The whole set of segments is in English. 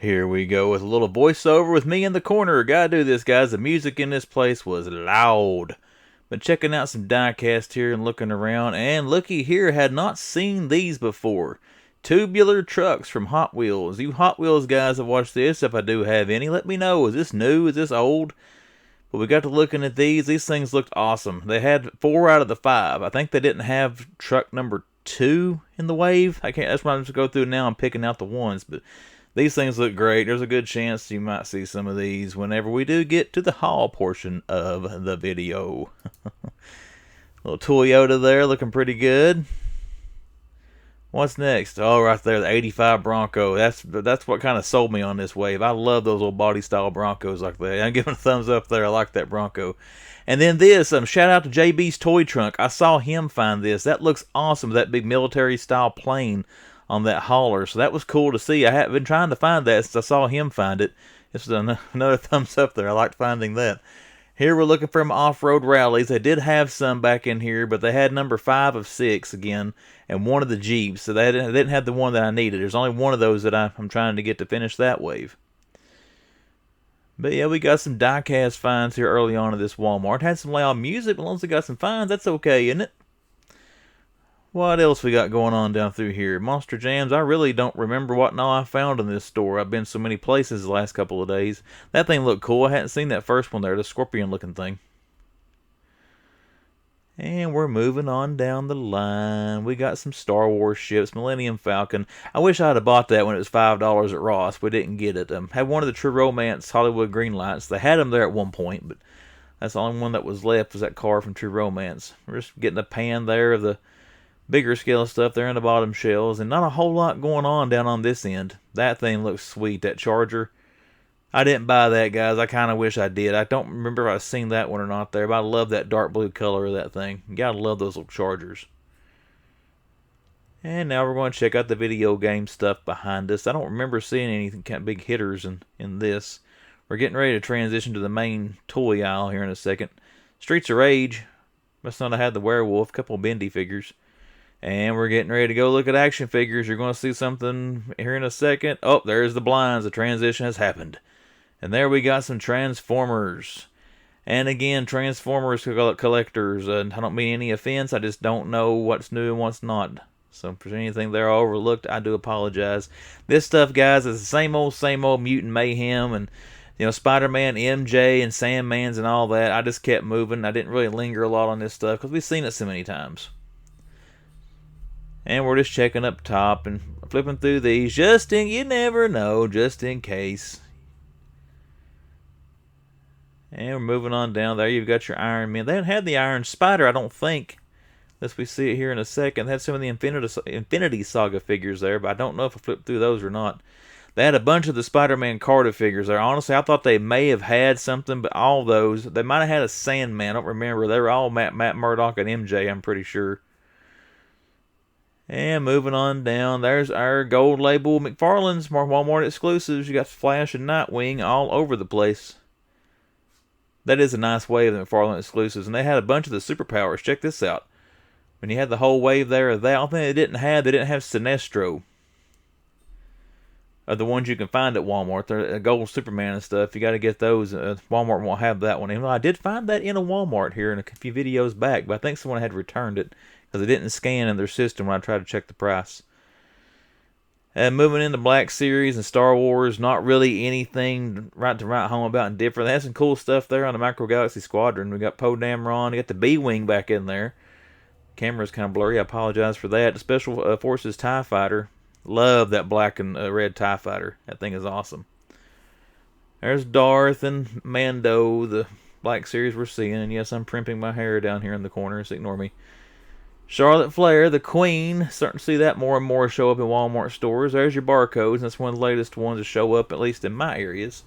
Here we go with a little voiceover with me in the corner. Gotta do this, guys. The music in this place was loud. Been checking out some diecast here and looking around, and looky here, had not seen these before. Tubular trucks from Hot Wheels. You Hot Wheels guys have watched this, if I do have any, let me know. Is this new? Is this old? But we got to looking at these. These things looked awesome. They had 4 out of the 5. I think they didn't have truck number 2 in the wave. I can't. That's why I'm just go through now. I'm picking out the ones, but these things look great. There's a good chance you might see some of these whenever we do get to the haul portion of the video. Little Toyota there, looking pretty good. What's next? Oh, right there, the 85 Bronco. That's what kind of sold me on this wave. I love those old body style Broncos like that. I'm giving a thumbs up there. I like that Bronco. And then this, shout out to JB's Toy Trunk. I saw him find this. That looks awesome, that big military style plane on that hauler. So that was cool to see. I have been trying to find that since I saw him find it. It's another thumbs up there. I liked finding that. Here we're looking for off-road rallies. They did have some back in here, but they had number 5 of 6 again, and one of the Jeeps. So they didn't have the one that I needed. There's only one of those that I'm trying to get to finish that wave. But yeah, we got some diecast finds here early on at this Walmart. Had some loud music, but as long as we got some finds, that's okay, isn't it? What else we got going on down through here? Monster Jams. I really don't remember what all I found in this store. I've been so many places the last couple of days. That thing looked cool. I hadn't seen that first one there, the scorpion looking thing. And we're moving on down the line. We got some Star Wars ships, Millennium Falcon. I wish I'd have bought that when it was $5 at Ross. We didn't get it. Had one of the True Romance Hollywood green lights. They had them there at one point, but that's the only one that was left was that car from True Romance. We're just getting a pan there of the bigger scale stuff there in the bottom shelves, and not a whole lot going on down on this end. That thing looks sweet, that Charger. I didn't buy that, guys. I kind of wish I did. I don't remember if I've seen that one or not there, but I love that dark blue color of that thing. You gotta love those little Chargers. And now we're going to check out the video game stuff behind us. I don't remember seeing any kind of big hitters in this. We're getting ready to transition to the main toy aisle here in a second. Streets of Rage. Must not have had the werewolf, a couple of bendy figures. And we're getting ready to go look at action figures. You're going to see something here in a second. Oh, there's the blinds. The transition has happened. And there we got some Transformers. And again, Transformers collectors. I don't mean any offense. I just don't know what's new and what's not. So if there's anything there I overlooked, I do apologize. This stuff, guys, is the same old Mutant Mayhem and Spider-Man, MJ, and Sandmans and all that. I just kept moving. I didn't really linger a lot on this stuff because we've seen it so many times. And we're just checking up top and flipping through these you never know, just in case. And we're moving on down there. You've got your Iron Man. They haven't had the Iron Spider, I don't think. Unless we see it here in a second. They had some of the Infinity Saga figures there, but I don't know if I flipped through those or not. They had a bunch of the Spider-Man Carter figures there. Honestly, I thought they may have had something, but all those, they might have had a Sandman. I don't remember. They were all Matt Murdock and MJ, I'm pretty sure. And moving on down, there's our gold label McFarlane's Walmart exclusives. You got Flash and Nightwing all over the place. That is a nice wave of the McFarlane exclusives. And they had a bunch of the superpowers. Check this out. When you had the whole wave there of that, I think they didn't have Sinestro. Of the ones you can find at Walmart. They're gold Superman and stuff. You got to get those. Walmart won't have that one. Even though I did find that in a Walmart here in a few videos back, but I think someone had returned it because it didn't scan in their system when I tried to check the price. And moving into Black Series and Star Wars, not really anything to write home about and different. They had some cool stuff there on the Micro Galaxy Squadron. We got Poe Dameron. We got the B-Wing back in there. Camera's kind of blurry. I apologize for that. The Special Forces TIE Fighter. Love that black and red TIE Fighter. That thing is awesome. There's Darth and Mando, the Black Series we're seeing. And yes, I'm primping my hair down here in the corner, so ignore me. Charlotte Flair, the Queen. Starting to see that more and more show up in Walmart stores. There's your barcodes. And that's one of the latest ones to show up, at least in my areas.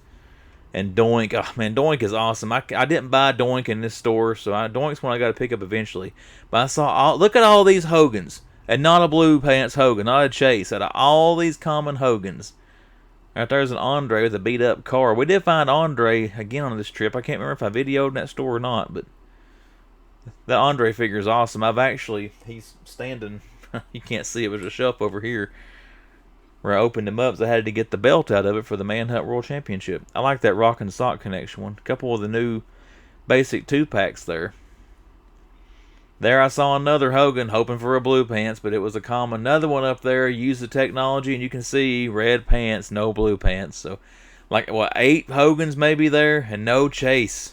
And Doink. Oh, man, Doink is awesome. I didn't buy Doink in this store, so Doink's one I got to pick up eventually. But I saw, look at all these Hogans. And not a blue pants Hogan, not a Chase. Out of all these common Hogans. Right there's an Andre with a beat up car. We did find Andre again on this trip. I can't remember if I videoed in that store or not, but that Andre figure is awesome. He's standing, you can't see it, but there's a shelf over here where I opened him up, so I had to get the belt out of it for the Manhunt World Championship. I like that Rock and Sock Connection one. A couple of the new basic 2-packs there. There I saw another Hogan, hoping for a blue pants, but it was a common. Another one up there, use the technology, and you can see red pants, no blue pants. So, like, what, 8 Hogans maybe there, and no chase.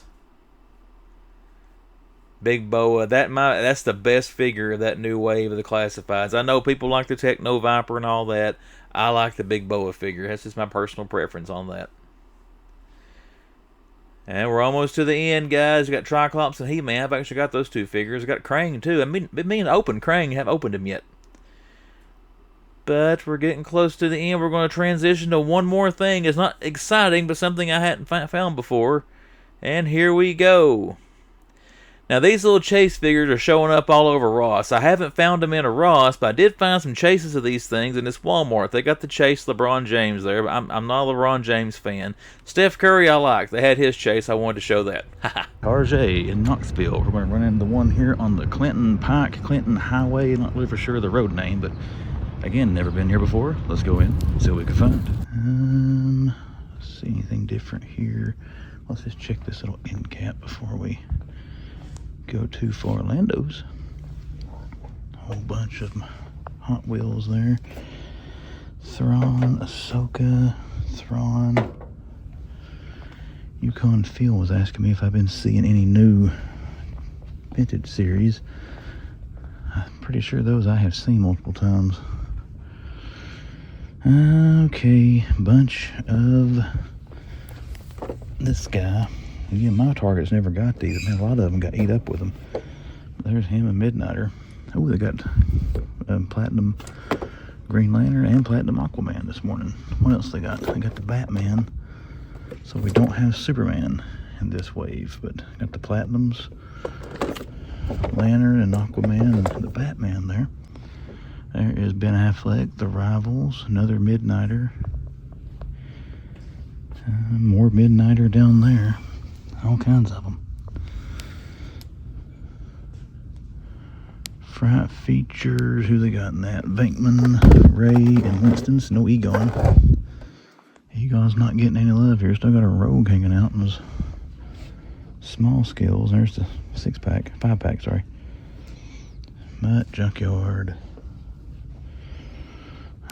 Big Boa, that's the best figure of that new wave of the classifieds. I know people like the Techno Viper and all that. I like the Big Boa figure. That's just my personal preference on that. And we're almost to the end, guys. We got Triclops and He-Man. I've actually got those 2 figures. I got Krang, too. I mean, me open Krang. You haven't opened him yet. But we're getting close to the end. We're going to transition to one more thing. It's not exciting, but something I hadn't found before. And here we go. Now, these little chase figures are showing up all over Ross. I haven't found them in a Ross, but I did find some chases of these things in this Walmart. They got the chase LeBron James there, but I'm not a LeBron James fan. Steph Curry I like. They had his chase. I wanted to show that. GIJoe in Knoxville. We're going to run into the one here on the Clinton Highway. Not really for sure the road name, but again, never been here before. Let's go in, see what we can find. See anything different here. Let's just check this little end cap before we go too far. Orlando's. A whole bunch of Hot Wheels there. Thrawn, Ahsoka, Thrawn. Yukon Phil was asking me if I've been seeing any new vintage series. I'm pretty sure those I have seen multiple times. Okay, bunch of this guy. Again, my targets never got these. I mean, a lot of them got eat up with them. There's him and Midnighter. Oh, they got Platinum Green Lantern and Platinum Aquaman this morning. What else they got? They got the Batman. So we don't have Superman in this wave, but got the Platinums, Lantern and Aquaman, and the Batman there. There is Ben Affleck, The Rivals, another Midnighter. More Midnighter down there. All kinds of them. Fright Features. Who they got in that? Venkman, Ray, and Winston's. No Egon. Egon's not getting any love here. Still got a Rogue hanging out in his small scales. There's the 6-pack. 5-pack, sorry. Mutt Junkyard.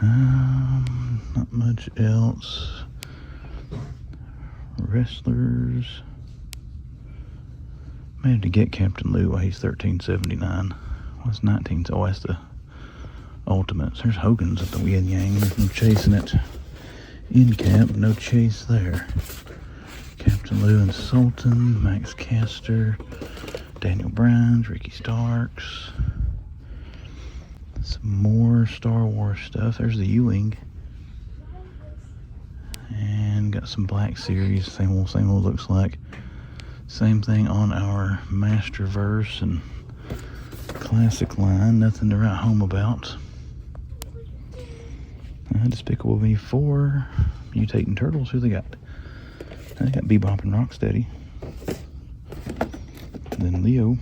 Not much else. Wrestlers. Managed to get Captain Lou while he's $13.79. What's 19? Oh, that's the Ultimates. There's Hogan's at the yin yang. There's no chasing it. In cap, no chase there. Captain Lou and Sultan, Max Caster, Daniel Bryan, Ricky Starks. Some more Star Wars stuff. There's the U-Wing. And got some Black Series. Same old looks like. Same thing on our Masterverse and Classic line. Nothing to write home about. Despicable Me 4. Mutating Turtles. Who they got? They got Bebop and Rocksteady. Then Leo.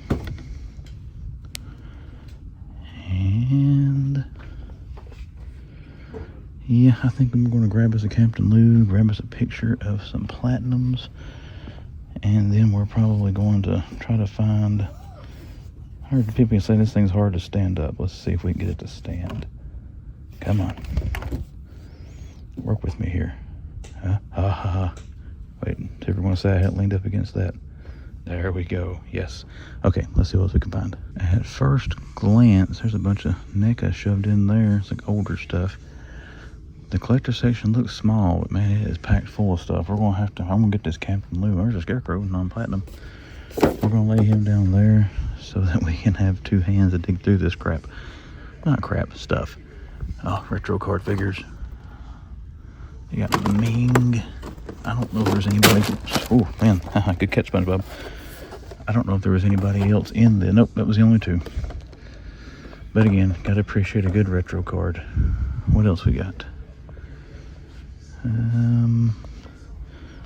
And yeah, I think I'm going to grab us a Captain Lou, grab us a picture of some Platinums, and then we're probably going to try to find. I heard people say this thing's hard to stand up. Let's see if we can get it to stand. Come on. Work with me here. Wait, did everyone say I had leaned up against that? There we go. Yes. Okay, let's see what else we can find. At first glance, there's a bunch of NECA shoved in there. It's like older stuff. The collector section looks small, but man, it is packed full of stuff. I'm gonna get this Captain Lou. There's a Scarecrow, non-platinum. We're gonna lay him down there so that we can have two hands to dig through this crap. Not crap, stuff. Oh, retro card figures. You got Ming. I don't know if there's anybody. Oh man, good catch, SpongeBob. I don't know if there was anybody else in there. Nope, that was the only two. But again, gotta appreciate a good retro card. What else we got?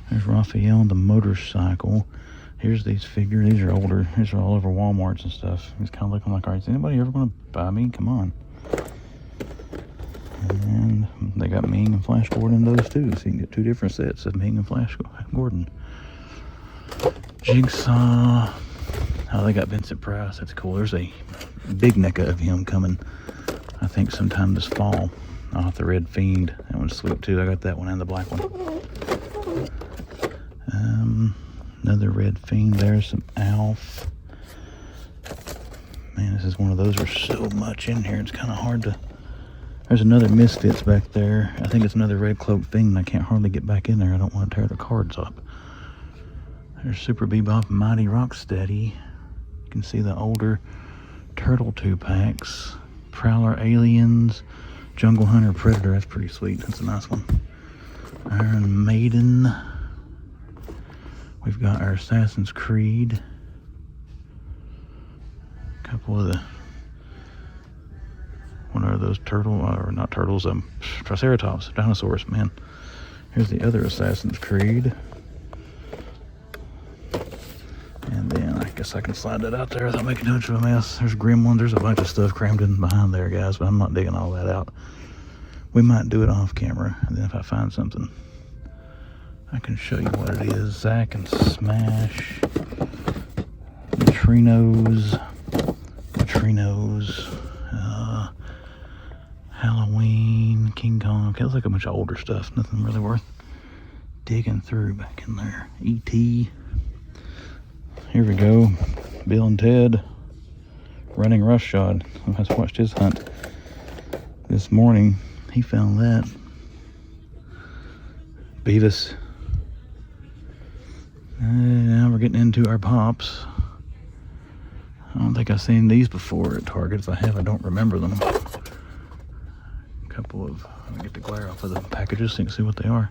There's Raphael on the motorcycle. Here's these figures. These are older. These are all over Walmarts and stuff. He's kind of looking like, all right, is anybody ever going to buy me? Come on. And they got Ming and Flash Gordon in those too, so you can get 2 different sets of Ming and Flash Gordon. Jigsaw. Oh, they got Vincent Price. That's cool. There's a big NECA of him coming, I think, sometime this fall. Off the Red Fiend. That one's sweet too. I got that one and the black one. Another Red Fiend. There's some Alf. Man, this is one of those. There's so much in here. It's kind of hard to... There's another Misfits back there. I think it's another Red Cloak Fiend. I can't hardly get back in there. I don't want to tear the cards up. There's Super Bebop and Mighty Rocksteady. You can see the older Turtle 2-packs. Prowler Aliens. Jungle Hunter Predator. That's pretty sweet. That's a nice one. Iron Maiden. We've got our Assassin's Creed. A couple of the... What are those turtle, or not turtles, Triceratops, dinosaurs, man. Here's the other Assassin's Creed. And then I guess I can slide that out there without making too much of a mess. There's Gremlins. There's a bunch of stuff crammed in behind there, guys, but I'm not digging all that out. We might do it off camera, and then if I find something, I can show you what it is. Zack and Smash. Neutrinos. Halloween, King Kong. Okay, looks like a bunch of older stuff. Nothing really worth digging through back in there. E.T. Here we go. Bill and Ted running roughshod. I just watched his hunt this morning. He found that. Beavis. Now we're getting into our pops. I don't think I've seen these before at Target. If I have, I don't remember them. Couple of, let me get the glare off of the packages so you can see what they are.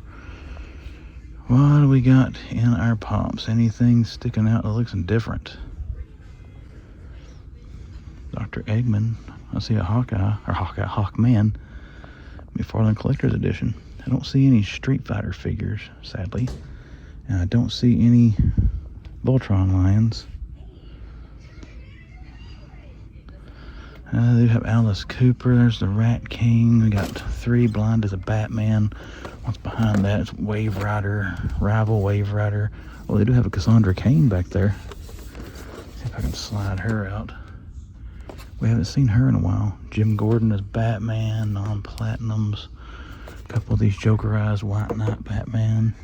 What do we got in our pops? Anything sticking out that looks different? Dr. Eggman. I see a Hawkman. McFarlane Collector's Edition. I don't see any Street Fighter figures, sadly. And I don't see any Voltron lions. They have Alice Cooper. There's the Rat King. We got 3 blind as a Batman. What's behind that? It's Wave Rider, Rival Wave Rider. Oh, they do have a Cassandra Cain back there. See if I can slide her out. We haven't seen her in a while. Jim Gordon as Batman, non-platinums. A couple of these Jokerized White Knight Batman.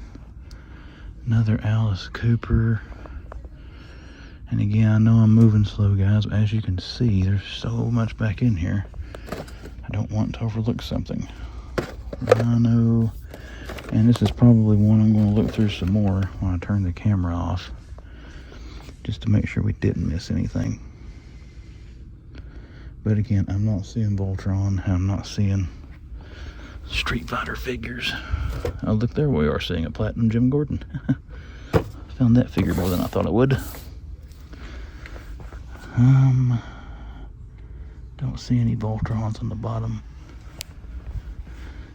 Another Alice Cooper. And again, I know I'm moving slow, guys, but as you can see, there's so much back in here. I don't want to overlook something. Rhino. And this is probably one I'm going to look through some more when I turn the camera off, just to make sure we didn't miss anything. But again, I'm not seeing Voltron. I'm not seeing Street Fighter figures. Oh, look there, we are seeing a Platinum Jim Gordon. Found that figure more than I thought it would. Don't see any Voltrons on the bottom.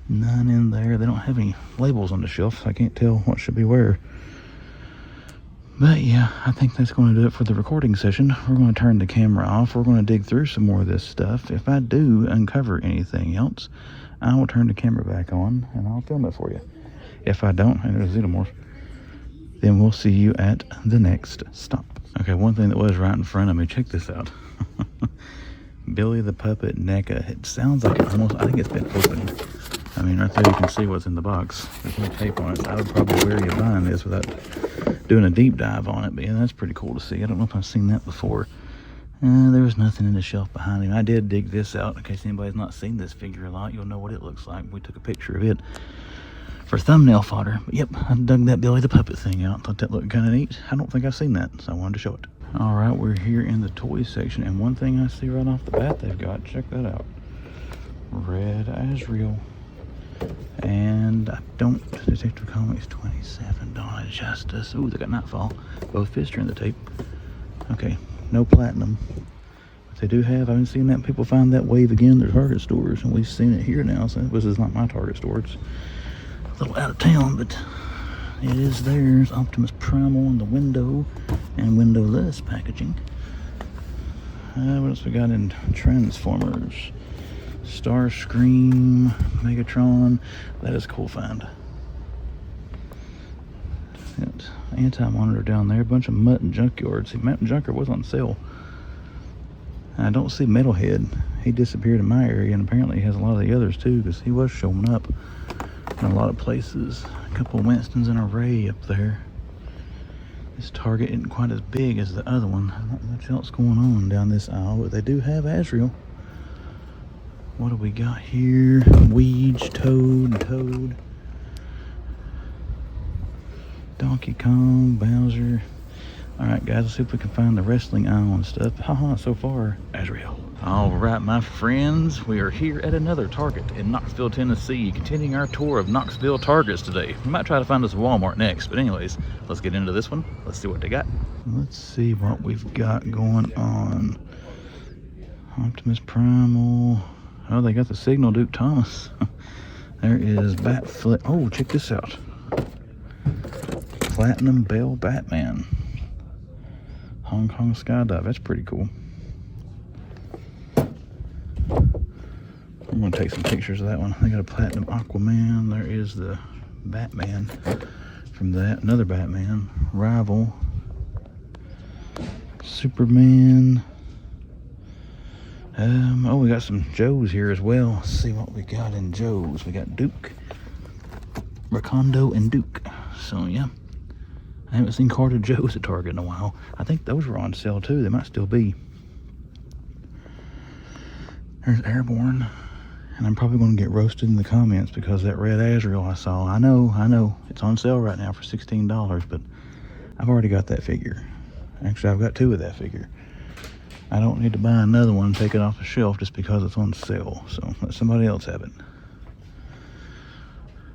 None in there. They don't have any labels on the shelf, so I can't tell what should be where. But yeah, I think that's going to do it for the recording session. We're going to turn the camera off. We're going to dig through some more of this stuff. If I do uncover anything else, I will turn the camera back on and I'll film it for you. If I don't, and there's Xenomorph, then we'll see you at the next stop. Okay, one thing that was right in front of me, check this out. Billy the Puppet NECA. It sounds like it almost, I think it's been opened. I mean, right there you can see what's in the box. There's no tape on it. I would probably weary of buying this without doing a deep dive on it. But yeah, that's pretty cool to see. I don't know if I've seen that before. There was nothing in the shelf behind him. I did dig this out in case anybody's not seen this figure a lot. You'll know what it looks like. We took a picture of it for thumbnail fodder. But yep, I dug that Billy the Puppet thing out. Thought that looked kind of neat. I don't think I've seen that, so I wanted to show it. All right, we're here in the toy section, and one thing I see right off the bat they've got, check that out. Red Azrael. And I don't, Detective Comics, $27. Justice. Ooh, they got Nightfall. Both fists are in the tape. Okay, no platinum. But they do have, I haven't seen that people find that wave again. There's Target stores, and we've seen it here now, so this is not my Target store. It's a little out of town, but it is there. It's Optimus Primal in the window and windowless packaging. What else we got in Transformers? Starscream, Megatron. That is a cool find. Got anti-monitor down there. A bunch of Mutt and Junkyard. See, Mutt and Junkyard was on sale. I don't see Metalhead. He disappeared in my area, and apparently he has a lot of the others too, because he was showing up in a lot of places. A couple of Winstons and a Ray up there. This Target isn't quite as big as the other one. Not much else going on down this aisle, but they do have Azrael. What do we got here? Weege, Toad. Donkey Kong, Bowser. Alright guys, let's see if we can find the wrestling aisle and stuff. Haha, so far, Azrael. Alright my friends, we are here at another Target in Knoxville, Tennessee, continuing our tour of Knoxville Targets today. We might try to find us a Walmart next, but anyways, let's get into this one. Let's see what they got. Let's see what we've got going on. Optimus Primal. Oh, they got the Signal Duke Thomas. There is Batflip. Oh, check this out. Platinum Bell Batman. Hong Kong Skydive. That's pretty cool. I'm going to take some pictures of that one. They got a Platinum Aquaman. There is the Batman from that. Another Batman. Rival. Superman. Oh, we got some Joes here as well. Let's see what we got in Joes. We got Duke, Rakondo, and Duke. So, yeah. I haven't seen carded Joes at Target in a while. I think those were on sale, too. They might still be. There's Airborne. And I'm probably going to get roasted in the comments because that red Azrael I saw. I know. It's on sale right now for $16, but I've already got that figure. Actually, I've got two of that figure. I don't need to buy another one and take it off the shelf just because it's on sale. So let somebody else have it.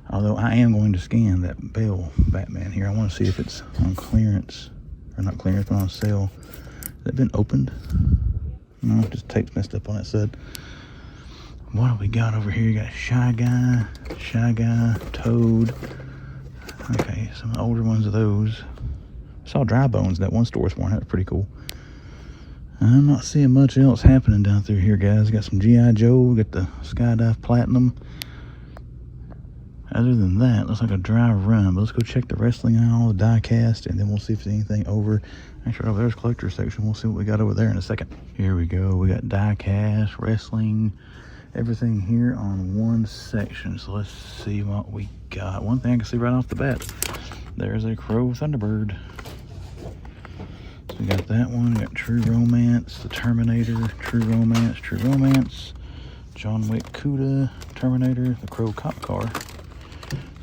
Although I am going to scan that Bell Batman here. I want to see if it's on clearance. Or not clearance, but on sale. Has it been opened? No, just tape's messed up on that side. What do we got over here? You got Shy Guy, Toad. Okay, some older ones of those. I saw Dry Bones in that one store this morning. That was pretty cool. I'm not seeing much else happening down through here, guys. We got some GIJoe, we got the Skydive Platinum. Other than that, looks like a dry run. But let's go check the wrestling aisle, the die cast, and then we'll see if there's anything over. Actually, over there's collector section. We'll see what we got over there in a second. Here we go. We got die cast, wrestling, everything here on one section. So let's see what we got. One thing I can see right off the bat. There's a Crow Thunderbird. We got that one. We got True Romance, the Terminator, True Romance, John Wick Cuda, Terminator, the Crow Cop Car.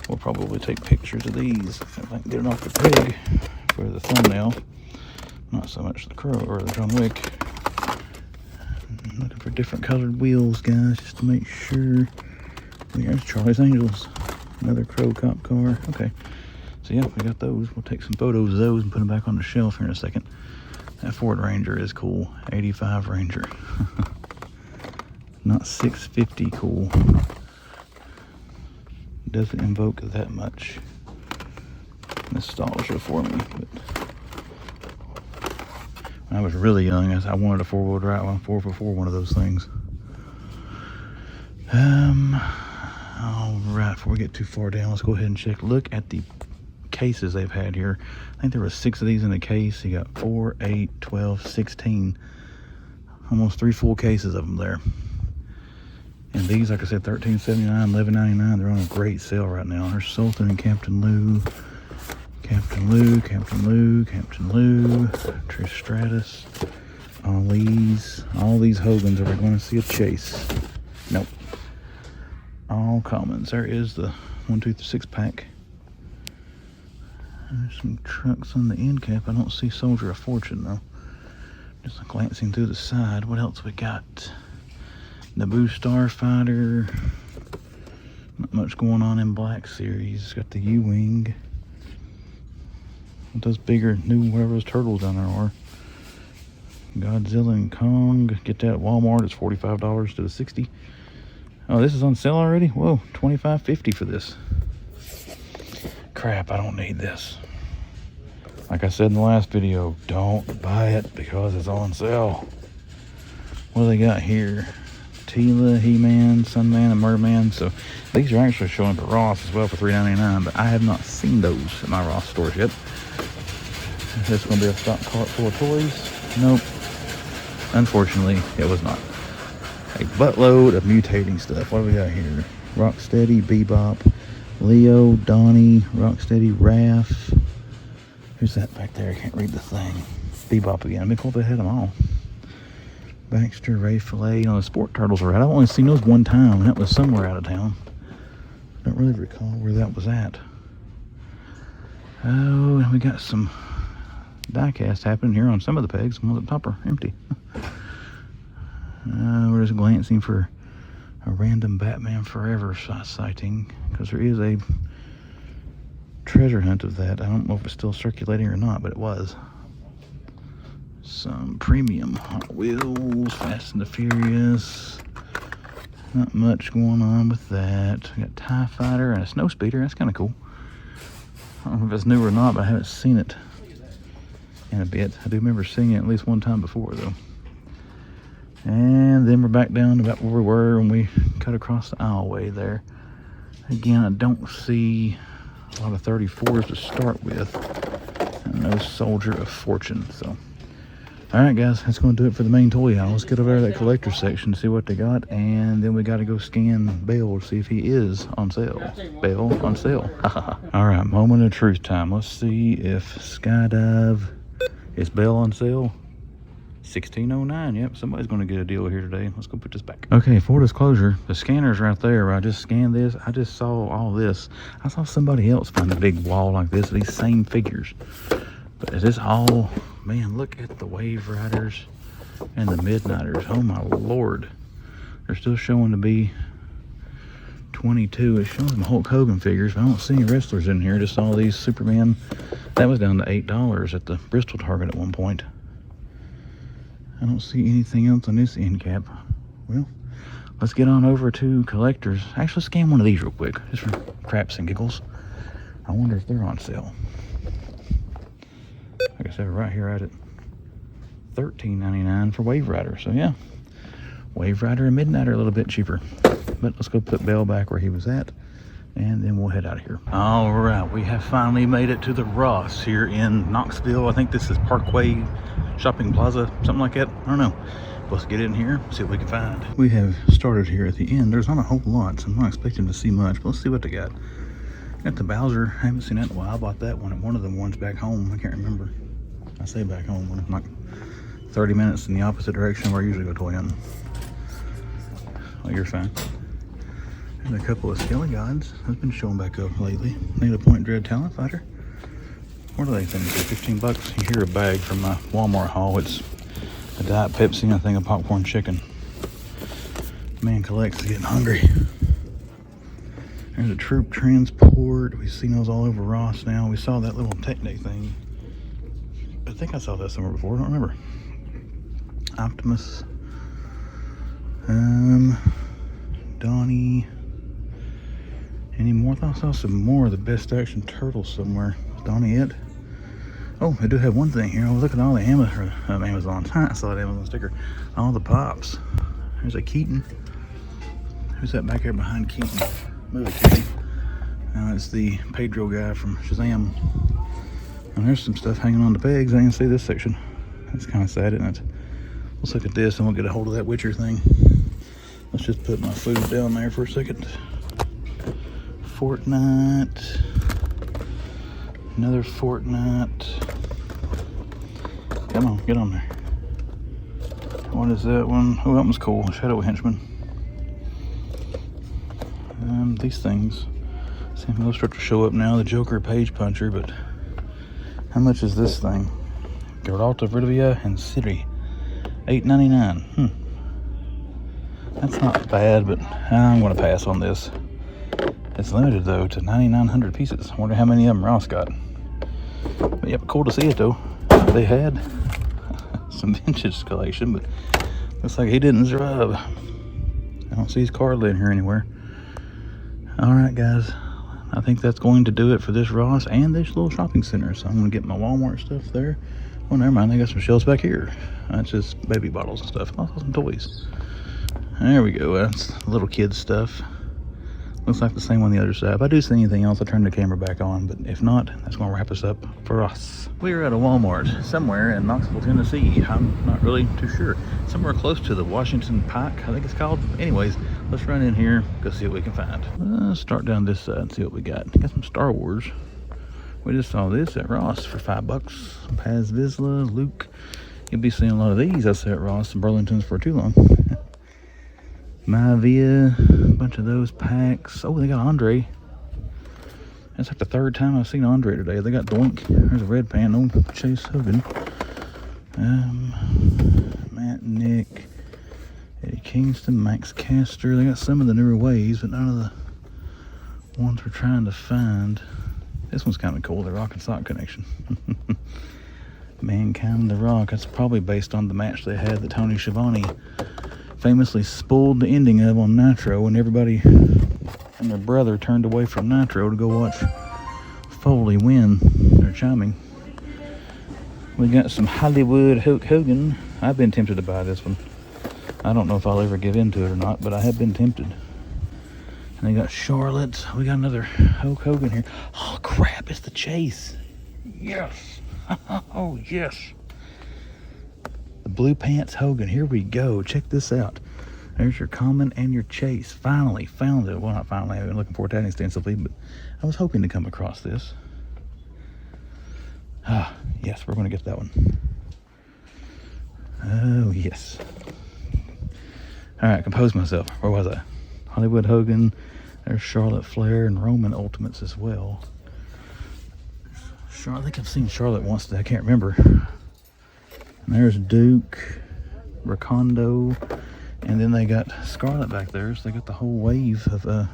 We'll probably take pictures of these if I can get it off the peg for the thumbnail. Not so much the Crow or the John Wick. I'm looking for different colored wheels, guys, just to make sure. There's Charlie's Angels, another Crow Cop Car. Okay. So yeah, we got those. We'll take some photos of those and put them back on the shelf here in a second. That Ford Ranger is cool. 85 Ranger. Not 650 cool. Doesn't invoke that much nostalgia for me. But when I was really young, I wanted a four-wheel drive, 4x4, one of those things. All right, before we get too far down, let's go ahead and check. Look at the cases they've had here. I think there were 6 of these in a case. You got 4, 8, 12, 16. Almost 3 full cases of them there. And these, like I said, $13.79, $11.99. They're on a great sale right now. There's Sultan and Captain Lou. Trish Stratus. All these Hogans. Are we going to see a chase? Nope. All commons. There is the 1, 2, 3, 6-pack. There's some trucks on the end cap. I don't see Soldier of Fortune though. Just glancing through the side. What else we got? Naboo Starfighter. Not much going on in Black Series. Got the U-Wing. Those bigger, new, whatever those turtles down there are. Godzilla and Kong. Get that at Walmart. It's $45 to the $60. Oh, this is on sale already? Whoa, $25.50 for this. Crap, I don't need this. Like I said in the last video, don't buy it because it's on sale. What do they got here? Tila, He-Man, Sunman, and Merman. So these are actually showing up at Ross as well for $3.99, but I have not seen those at my Ross stores yet. Is this going to be a stock cart full of toys? Nope. Unfortunately, it was not. A buttload of mutating stuff. What do we got here? Rocksteady, Bebop, Leo, Donnie, Rocksteady, Raph. Who's that back there? I can't read the thing. Bebop again. I've been cool if they had them all. Baxter, Ray Fillet. You know, the Sport Turtles are out. I've only seen those one time, and that was somewhere out of town. Don't really recall where that was at. Oh, and we got some die-cast happening here on some of the pegs. Ones up top are empty. We're just glancing for a random Batman Forever sighting, because there is a treasure hunt of that. I don't know if it's still circulating or not, but it was. Some premium Hot Wheels, Fast and the Furious. Not much going on with that. We got TIE Fighter and a Snow Speeder. That's kind of cool. I don't know if it's new or not, but I haven't seen it in a bit. I do remember seeing it at least one time before, though. And then we're back down about where we were when we cut across the aisleway there. Again, I don't see a lot of 34s to start with. And no Soldier of Fortune, so. Alright guys, that's going to do it for the main toy haul. Let's get over to that collector section, see what they got, and then we got to go scan Bell to see if he is on sale. Bell on sale. Alright, moment of truth time. Let's see if Skydive is Bell on sale. $16.09. Yep, somebody's going to get a deal here today. Let's go put this back. Okay, full disclosure, the scanner's right there. I just scanned this. I just saw all this. I saw somebody else find a big wall like this, these same figures. But is this all... Man, look at the Wave Riders and the Midnighters. Oh my lord. They're still showing to be 22. It's showing some Hulk Hogan figures, but I don't see any wrestlers in here. Just all these Superman. That was down to $8 at the Bristol Target at one point. I don't see anything else on this end cap. Well, let's get on over to collectors. Actually, scan one of these real quick, just for craps and giggles. I wonder if they're on sale. Like I said, right here at it, $13.99 for Wave Rider. So yeah, Wave Rider and Midnighter a little bit cheaper. But let's go put Bell back where he was at, and then we'll head out of here. All right, we have finally made it to the Ross here in Knoxville. I think this is Parkway Shopping Plaza, something like that. I don't know. Let's get in here, see what we can find. We have started here at the end. There's not a whole lot, so I'm not expecting to see much, but let's see what they got. Got the Bowser. I haven't seen that in a while. I bought that one at one of the ones back home. I can't remember. I say back home when I'm like 30 minutes in the opposite direction where I usually go toy hunting. Oh, you're fine. There's a couple of Skelly Gods. That's been showing back up lately. Needle Point Dread Talent Fighter. What are they things? 15 bucks. You hear a bag from my Walmart haul. It's a Diet Pepsi and a thing of popcorn chicken. Man collects is getting hungry. There's a Troop Transport. We've seen those all over Ross now. We saw that little Technic thing. I think I saw that somewhere before. I don't remember. Optimus. Donnie. Any more? I thought I saw some more of the Best Action Turtles somewhere. Was Donnie it? Oh, I do have one thing here. I was looking at all the Amazon. I saw that Amazon sticker. All the Pops. There's a Keaton. Who's that back here behind Keaton? Movie Keaton. It's the Pedro guy from Shazam. And there's some stuff hanging on the pegs. I can see this section. That's kind of sad, isn't it? Let's look at this and we'll get a hold of that Witcher thing. Let's just put my food down there for a second. Fortnite. Another Fortnite. Come on, get on there. What is that one? Oh, that one's cool. Shadow Henchman. These things. See, they'll start to show up now. The Joker Page Puncher, but how much is this thing? Geralt of Rivia and Ciri. $8.99. That's not bad, but I'm going to pass on this. It's limited, though, to 9,900 pieces. I wonder how many of them Ross got. But yep, cool to see it, though. They had some vintage collection, but looks like he didn't survive. I don't see his card in here anywhere. Alright, guys. I think that's going to do it for this Ross and this little shopping center. So I'm going to get my Walmart stuff there. Oh, never mind. They got some shelves back here. That's just baby bottles and stuff. Also some toys. There we go. That's little kid stuff. Looks like the same on the other side. If I do see anything else, I'll turn the camera back on. But if not, that's going to wrap us up for us. We are at a Walmart somewhere in Knoxville, Tennessee. I'm not really too sure. Somewhere close to the Washington Pike, I think it's called. Anyways, let's run in here, go see what we can find. Let's start down this side and see what we got. Got some Star Wars. We just saw this at Ross for $5. Paz Vizsla, Luke. You'll be seeing a lot of these, I say, at Ross and Burlington's for too long. Mavia, a bunch of those packs. Oh, they got Andre. That's like the third time I've seen Andre today. They got Doink. There's a red pan. No Chase Hogan. Matt, Nick, Eddie Kingston, Max Caster. They got some of the newer waves, but none of the ones we're trying to find. This one's kind of cool. The Rock and Sock Connection. Mankind the Rock. That's probably based on the match they had that Tony Schiavone famously spoiled the ending of on Nitro when everybody and their brother turned away from Nitro to go watch Foley win. They're chiming. We got some Hollywood Hulk Hogan. I've been tempted to buy this one. I don't know if I'll ever give into it or not, but I have been tempted. And they got Charlotte. We got another Hulk Hogan here. Oh crap, it's the Chase. Yes. Oh yes. The Blue Pants Hogan. Here we go. Check this out. There's your Common and your Chase. Finally found it. Well, not finally. I've been looking for it that extensively, but I was hoping to come across this. Ah, yes, we're going to get that one. Oh, yes. All right, compose myself. Where was I? Hollywood Hogan. There's Charlotte Flair and Roman Ultimates as well. I think I've seen Charlotte once today. I can't remember. And there's Duke, Rakondo, and then they got Scarlett back there, so they got the whole wave of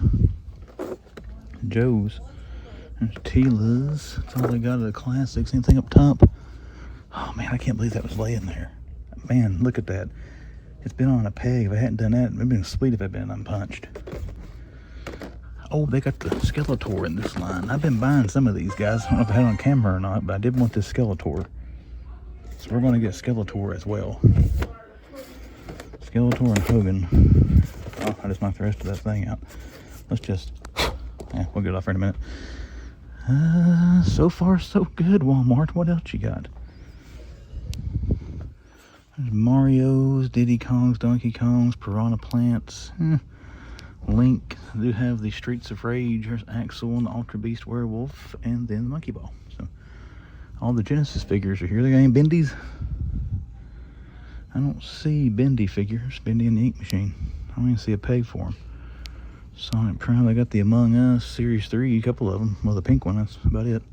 Joe's. There's Tila's. That's all they got of the classics. Anything up top? Oh man, I can't believe that was laying there. Man, look at that. It's been on a peg. If I hadn't done that, it would have been sweet if it had been unpunched. Oh, they got the Skeletor in this line. I've been buying some of these guys. I don't know if I had it on camera or not, but I did want this Skeletor. So we're going to get Skeletor as well. Skeletor and Hogan. Oh, I just knocked the rest of that thing out. Let's just... Yeah, we'll get it off here in a minute. So far, so good, Walmart. What else you got? There's Mario's, Diddy Kong's, Donkey Kong's, Piranha Plants. Link. I do have the Streets of Rage. There's Axel and the Ultra Beast Werewolf, and then the Monkey Ball. So all the Genesis figures are here. They got any Bendies? I don't see Bendy figures. Bendy and the Ink Machine. I don't even see a peg for them. Sonic Prime. They got the Among Us Series 3. A couple of them. Well, the pink one. That's about it.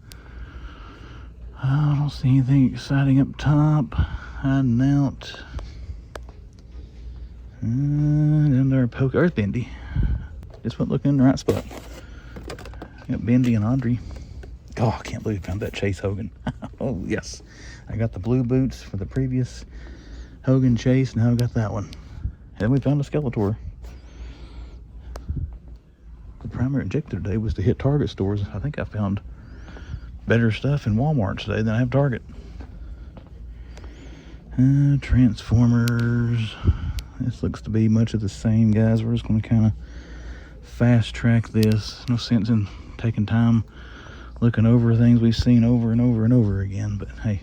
I don't see anything exciting up top. Hiding out. Down there, there's Bendy. Just went looking in the right spot. Got Bendy and Audrey. Oh, I can't believe I found that Chase Hogan. Oh, yes. I got the blue boots for the previous Hogan Chase. Now I got that one. And we found a Skeletor. The primary objective today was to hit Target stores. I think I found better stuff in Walmart today than I have Target. Transformers. This looks to be much of the same, guys. We're just going to kind of fast track this. No sense in taking time looking over things we've seen over and over and over again. But hey,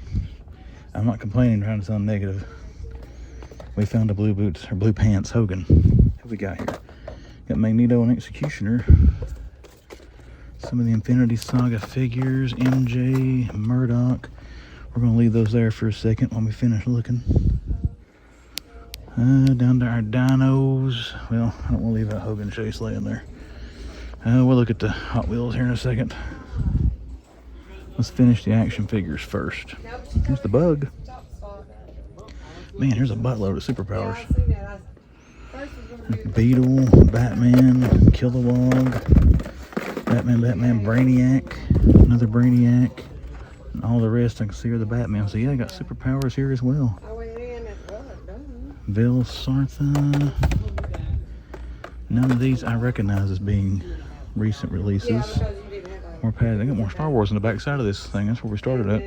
I'm not complaining, trying to sound negative. We found a blue boots or blue pants Hogan. What have we got here? Got Magneto and Executioner. Some of the Infinity Saga figures. MJ, Murdoch. We're going to leave those there for a second when we finish looking. Down to our dinos. Well, I don't want to leave that Hogan Chase laying there. We'll look at the Hot Wheels here in a second. Let's finish the action figures first. Here's the Bug. Man, here's a buttload of superpowers. Beetle, Batman, Kilowog, Batman, Brainiac, another Brainiac, and all the rest I can see are the Batman. So yeah, I got superpowers here as well. Bill Sartha. None of these I recognize as being recent releases. More pads. I got more Star Wars in the back side of this thing. That's where we started at.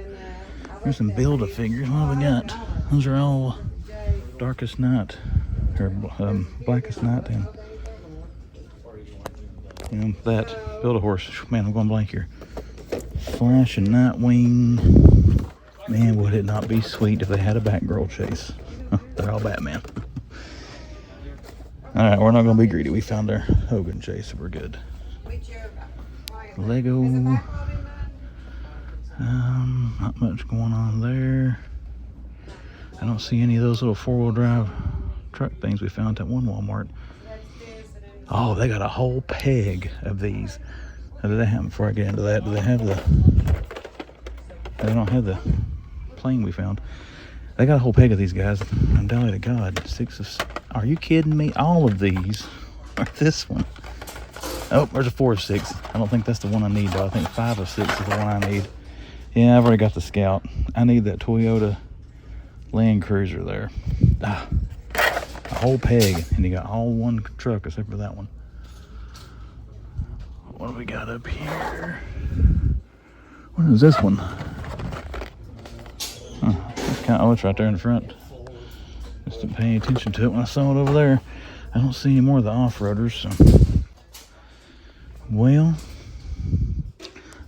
Here's some Build-A figures. What have we got? Those are all Darkest Night. or Blackest Night, and you know that Build-A-Horse. Man, I'm going blank here. Flash and Nightwing. Man, would it not be sweet if they had a Batgirl chase? They're all Batman. All right, we're not gonna be greedy. We found our Hogan chase, so we're good. Lego. Not much going on there. I don't see any of those little four-wheel drive truck things we found at one Walmart. Oh, they got a whole peg of these. How do they have, before I get into that, do they have the, they don't have the plane we found. They got a whole peg of these guys. And dolly to God, 6 of, are you kidding me? All of these, or this one. Oh, there's a 4 of 6. I don't think that's the one I need though. I think 5 of 6 is the one I need. Yeah, I've already got the Scout. I need that Toyota Land Cruiser there. Ah, a whole peg, and you got all one truck except for that one. What do we got up here? What is this one? Huh, that's kind of, oh, it's right there in the front. Just didn't pay any attention to it when I saw it over there. I don't see any more of the off-roaders, so. Well,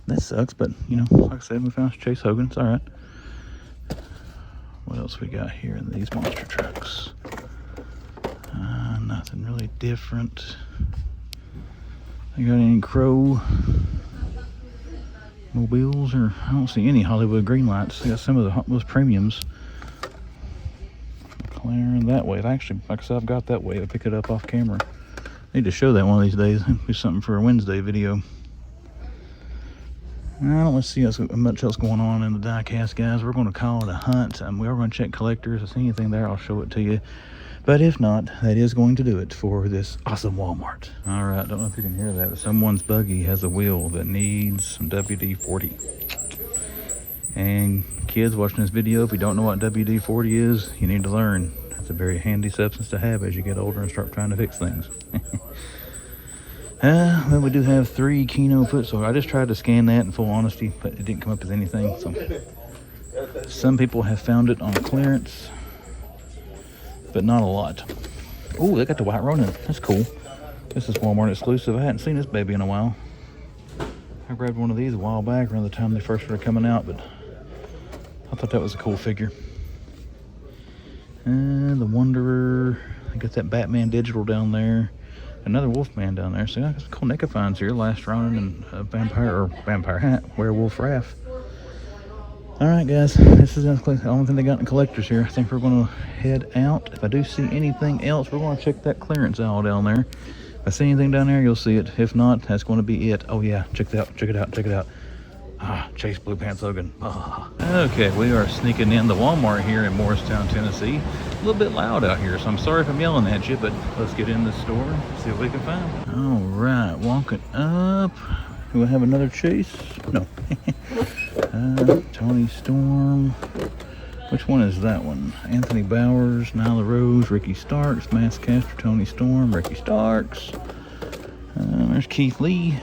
that sucks, but you know, like I said, we found Chase Hogan. It's all right. What else we got here in these monster trucks? Nothing really different. You got any Crow mobiles, or I don't see any Hollywood green lights. They got some of the most premiums. McLaren that way. Actually, like I said, I've got that way. I pick it up off camera. Need to show that one of these days. It'll be something for a Wednesday video. I don't want to see much else going on in the diecast, guys. We're going to call it a hunt. We are going to check collectors. If I see anything there, I'll show it to you. But if not, that is going to do it for this awesome Walmart. All right, don't know if you can hear that, but someone's buggy has a wheel that needs some WD-40. And kids watching this video, if you don't know what WD-40 is, you need to learn. It's a very handy substance to have as you get older and start trying to fix things. Well, we do have 3 Keno foot soldiers. I just tried to scan that in full honesty, but it didn't come up as anything. So some people have found it on clearance, but not a lot. Oh, they got the White Ronin. That's cool. This is Walmart exclusive. I hadn't seen this baby in a while. I grabbed one of these a while back around the time they first started coming out, but I thought that was a cool figure. And the Wanderer. I got that Batman digital down there. Another Wolfman down there. So I got some cool NECA finds here. Last Ronin and a vampire hat, werewolf Raph. Alright guys, this is the only thing they got in collectors here. I think we're going to head out. If I do see anything else, we're going to check that clearance aisle down there. If I see anything down there, you'll see it. If not, that's going to be it. Oh yeah, check it out, check it out, check it out. Ah, Chase Blue Pants Hogan. Ah. Okay, we are sneaking in the Walmart here in Morristown, Tennessee. A little bit loud out here, so I'm sorry if I'm yelling at you, but let's get in the store and see what we can find. All right, walking up. Do we have another Chase? No. Tony Storm. Which one is that one? Anthony Bowers, Nyla Rose, Ricky Starks, Masscaster, Tony Storm, Ricky Starks. There's Keith Lee.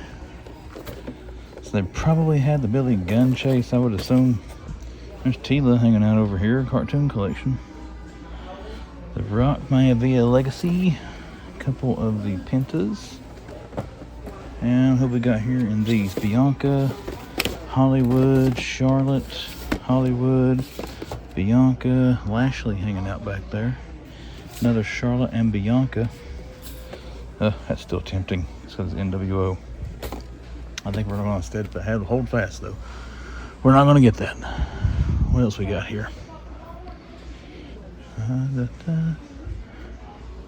So they probably had the Billy Gunn chase, I would assume. There's Tila hanging out over here, cartoon collection. The Rock Maivia Legacy. A couple of the Pentas. And who we got here in these? Bianca, Hollywood, Charlotte, Hollywood, Bianca, Lashley hanging out back there. Another Charlotte and Bianca. That's still tempting. It says NWO. I think we're not going to hold fast though. We're not going to get that. What else we got here?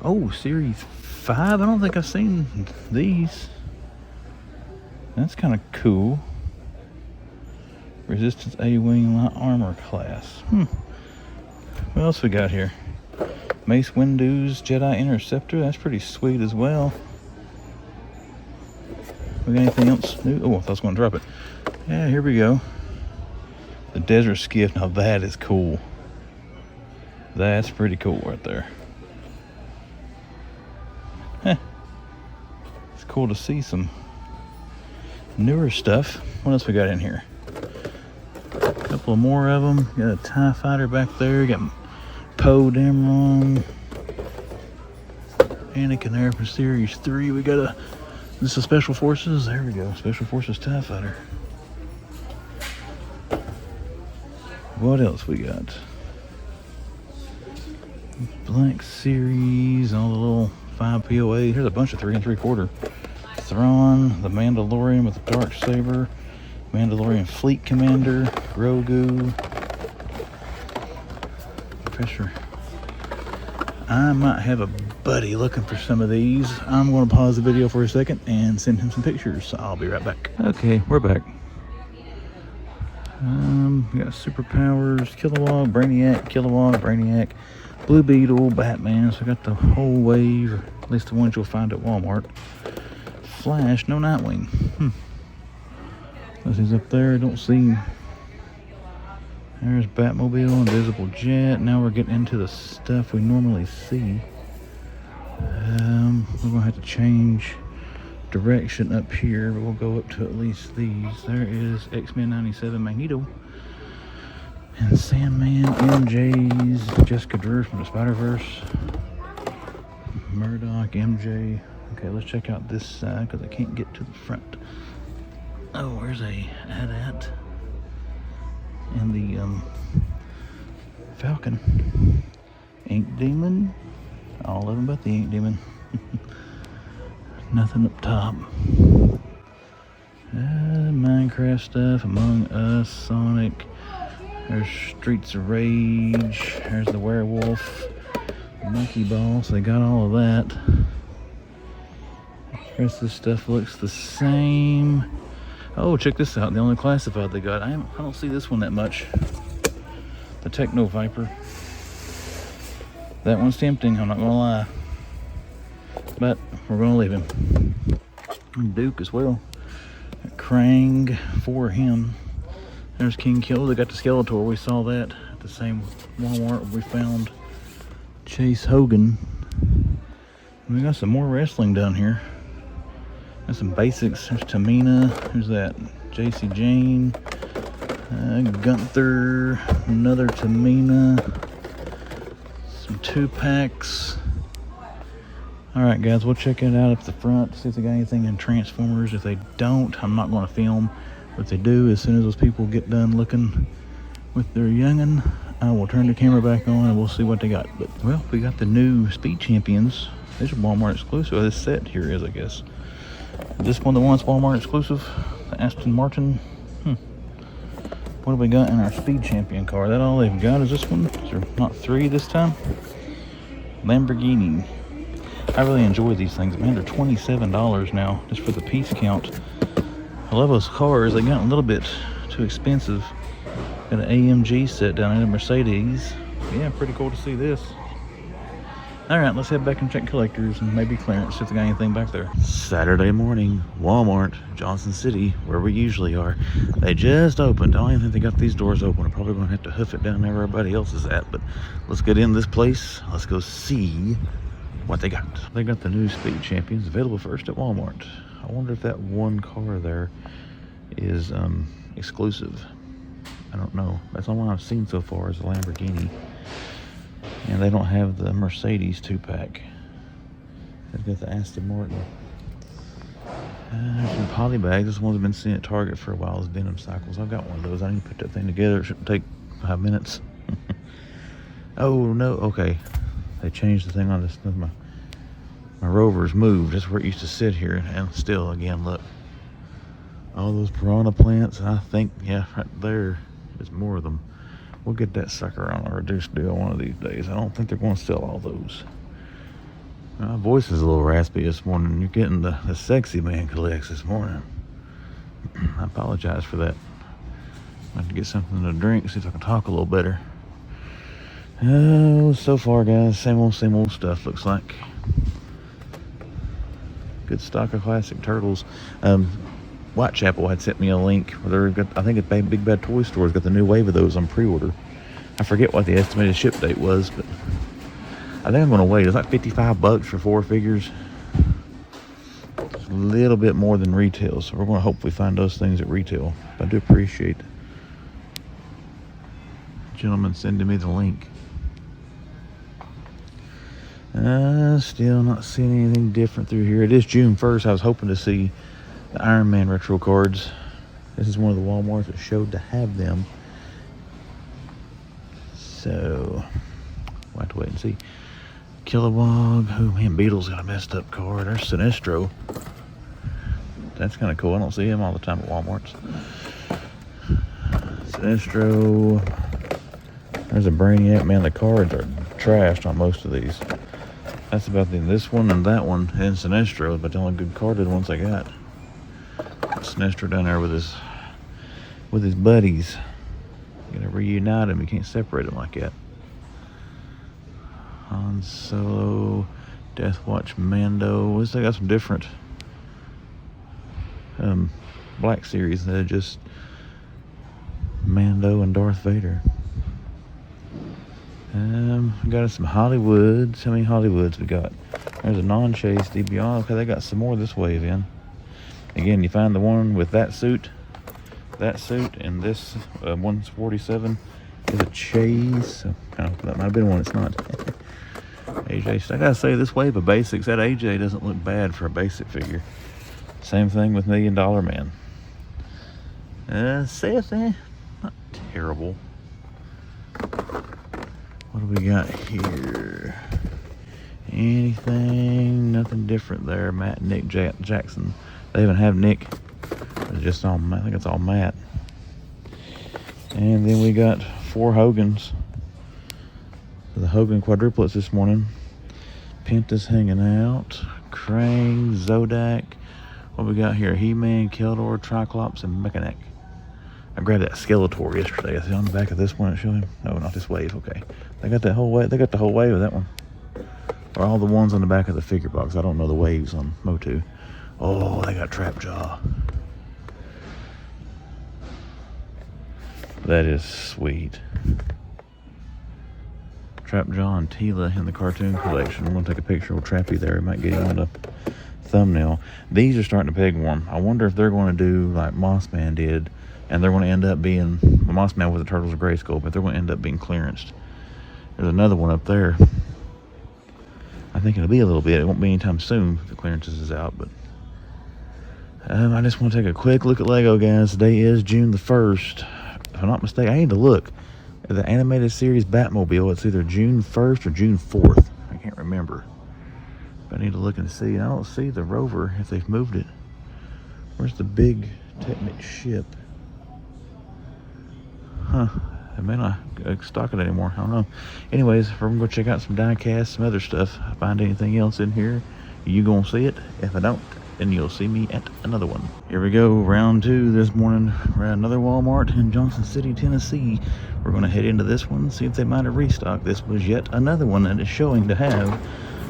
Oh, Series 5. I don't think I've seen these. That's kind of cool. Resistance A-Wing Light Armor class. What else we got here? Mace Windu's Jedi Interceptor. That's pretty sweet as well. We got anything else new? Oh, I thought I was going to drop it. Yeah, here we go. The Desert Skiff. Now that is cool. That's pretty cool right there. It's cool to see some newer stuff. What else we got in here? A couple more of them. Got a TIE Fighter back there. Got Poe Dameron. Anakin there for Series 3. We got a, this is Special Forces. There we go, Special Forces TIE Fighter. What else we got? Black Series, all the little 5 POA. Here's a bunch of 3 3/4. Thrawn, the Mandalorian with the Dark Saber, Mandalorian Fleet Commander, Grogu, Professor. I might have a buddy looking for some of these. I'm going to pause the video for a second and send him some pictures. I'll be right back. Okay, we're back. We got Superpowers, Kilowog, Brainiac, Kilowog, Brainiac, Blue Beetle, Batman. So I got the whole wave, or at least the ones you'll find at Walmart. Flash, no Nightwing. He's up there, don't see him. There's Batmobile, Invisible Jet. Now we're getting into the stuff we normally see. We're gonna have to change direction up here, but we'll go up to at least these. There is X-Men 97 Magneto and Sandman, MJ's, Jessica Drew from the Spider-Verse, Murdoch, MJ. Okay, let's check out this side because I can't get to the front. Oh, where's a AT-AT and the Falcon. Ink Demon. All of them but the Ink Demon. Nothing up top. Minecraft stuff, Among Us, Sonic. There's Streets of Rage. There's the Werewolf. Monkey Ball, so they got all of that. The rest of this stuff looks the same. Oh, check this out. The only classified they got. I don't see this one that much. The Techno Viper. That one's tempting, I'm not gonna lie. But we're gonna leave him. And Duke as well. Krang for him. There's King Killer. They got the Skeletor. We saw that at the same Walmart we found Chase Hogan. And we got some more wrestling down here. Got some basics. There's Tamina. Who's that? JC Jane. Gunther. Another Tamina. Some 2-packs. Alright guys, we'll check it out up the front, see if they got anything in Transformers. If they don't, I'm not going to film. But if they do, as soon as those people get done looking with their youngin', I will turn the camera back on and we'll see what they got. But, well, we got the new Speed Champions. These are Walmart exclusive. This set here is, I guess. This one, the one's Walmart exclusive. The Aston Martin. What have we got in our Speed Champion car? That all they've got is this one? Is there not 3 this time? Lamborghini. I really enjoy these things. Man, they're $27 now, just for the piece count. I love those cars. They got a little bit too expensive. Got an AMG set down in a Mercedes. Yeah, pretty cool to see this. Alright, let's head back and check collectors and maybe clearance if they got anything back there. Saturday morning, Walmart, Johnson City, where we usually are. They just opened. I don't even think they got these doors open. I'm probably going to have to hoof it down there where everybody else is at. But let's get in this place. Let's go see what they got. They got the new Speed Champions available first at Walmart. I wonder if that one car there is exclusive. I don't know. That's the one I've seen so far is the Lamborghini. And they don't have the Mercedes 2-pack. They've got the Aston Martin. There's some poly bags. This one's been seen at Target for a while. It's Denim Cycles. I've got one of those. I need to put that thing together. It shouldn't take 5 minutes. Oh, no. Okay. They changed the thing on this. My Rover's moved. That's where it used to sit here. And still, again, look. All those piranha plants. I think, yeah, right there is more of them. We'll get that sucker on a reduced deal one of these days. I don't think they're going to sell all those. My voice is a little raspy this morning. You're getting the sexy man collects this morning. I apologize for that. I have to get something to drink, see if I can talk a little better. Oh, so far, guys, same old stuff, looks like. Good stock of classic turtles. Whitechapel had sent me a link where they've got, I think it's Big Bad Toy Store's got the new wave of those on pre-order. I forget what the estimated ship date was, but I think I'm going to wait. It's like $55 for 4 figures. It's a little bit more than retail, so we're going to hopefully find those things at retail. But I do appreciate the gentleman sending me the link. Still not seeing anything different through here. It is June 1st. I was hoping to see the Iron Man retro cards. This is one of the Walmarts that showed to have them. So, we'll have to wait and see. Kilowog. Oh man, Beetle's got a messed up card. There's Sinestro. That's kind of cool. I don't see him all the time at Walmart's. Sinestro. There's a Brainiac. Man, the cards are trashed on most of these. That's about this one and that one and Sinestro, but the only good carded ones I got. Sinestro down there with his buddies. You gotta reunite them. You can't separate them like that. Han Solo, Death Watch, Mando. At least they got some different Black Series. They're just Mando and Darth Vader. Got some Hollywoods. How many Hollywoods we got? There's a non-chase DBR. Okay, they got some more this wave in. Again, you find the one with that suit, and this 147 is a chase. That might have been one. It's not. AJ, I gotta say, this wave of basics, that AJ doesn't look bad for a basic figure. Same thing with $1 Million Man. Seth, not terrible. What do we got here? Anything? Nothing different there. Matt and Nick Jackson. They even have Nick. It's just all, I think it's all Matt. And then we got 4 Hogans. The Hogan quadruplets this morning. Penta's hanging out. Krang, Zodak. What we got here? He-Man, Keldor, Triclops, and Mechanic. I grabbed that Skeletor yesterday. Is it on the back of this one? Show him? No, not this wave. Okay, they got that whole wave. They got the whole wave of that one, or all the ones on the back of the figure box. I don't know the waves on Motu. Oh, they got Trapjaw. That is sweet. Trapjaw and Tila in the cartoon collection. I'm gonna take a picture of Trappy there. It might get him on the thumbnail. These are starting to peg warm. I wonder if they're going to do like Mossman did. And they're going to end up being, the Moss Man with the Turtles of Grayskull, but they're going to end up being clearanced. There's another one up there. I think it'll be a little bit. It won't be anytime soon if the clearances is out, but I just want to take a quick look at Lego, guys. Today is June the 1st. If I'm not mistaken, I need to look at the animated series Batmobile. It's either June 1st or June 4th. I can't remember. But I need to look and see. I don't see the rover if they've moved it. Where's the big Technic ship? Huh, they may not stock it anymore. I don't know. Anyways, we're gonna go check out some die-cast, some other stuff. If I find anything else in here, you gonna see it. If I don't, then you'll see me at another one. Here we go, round 2 this morning. We're at another Walmart in Johnson City, Tennessee. We're gonna head into this one, see if they might have restocked. This was yet another one that is showing to have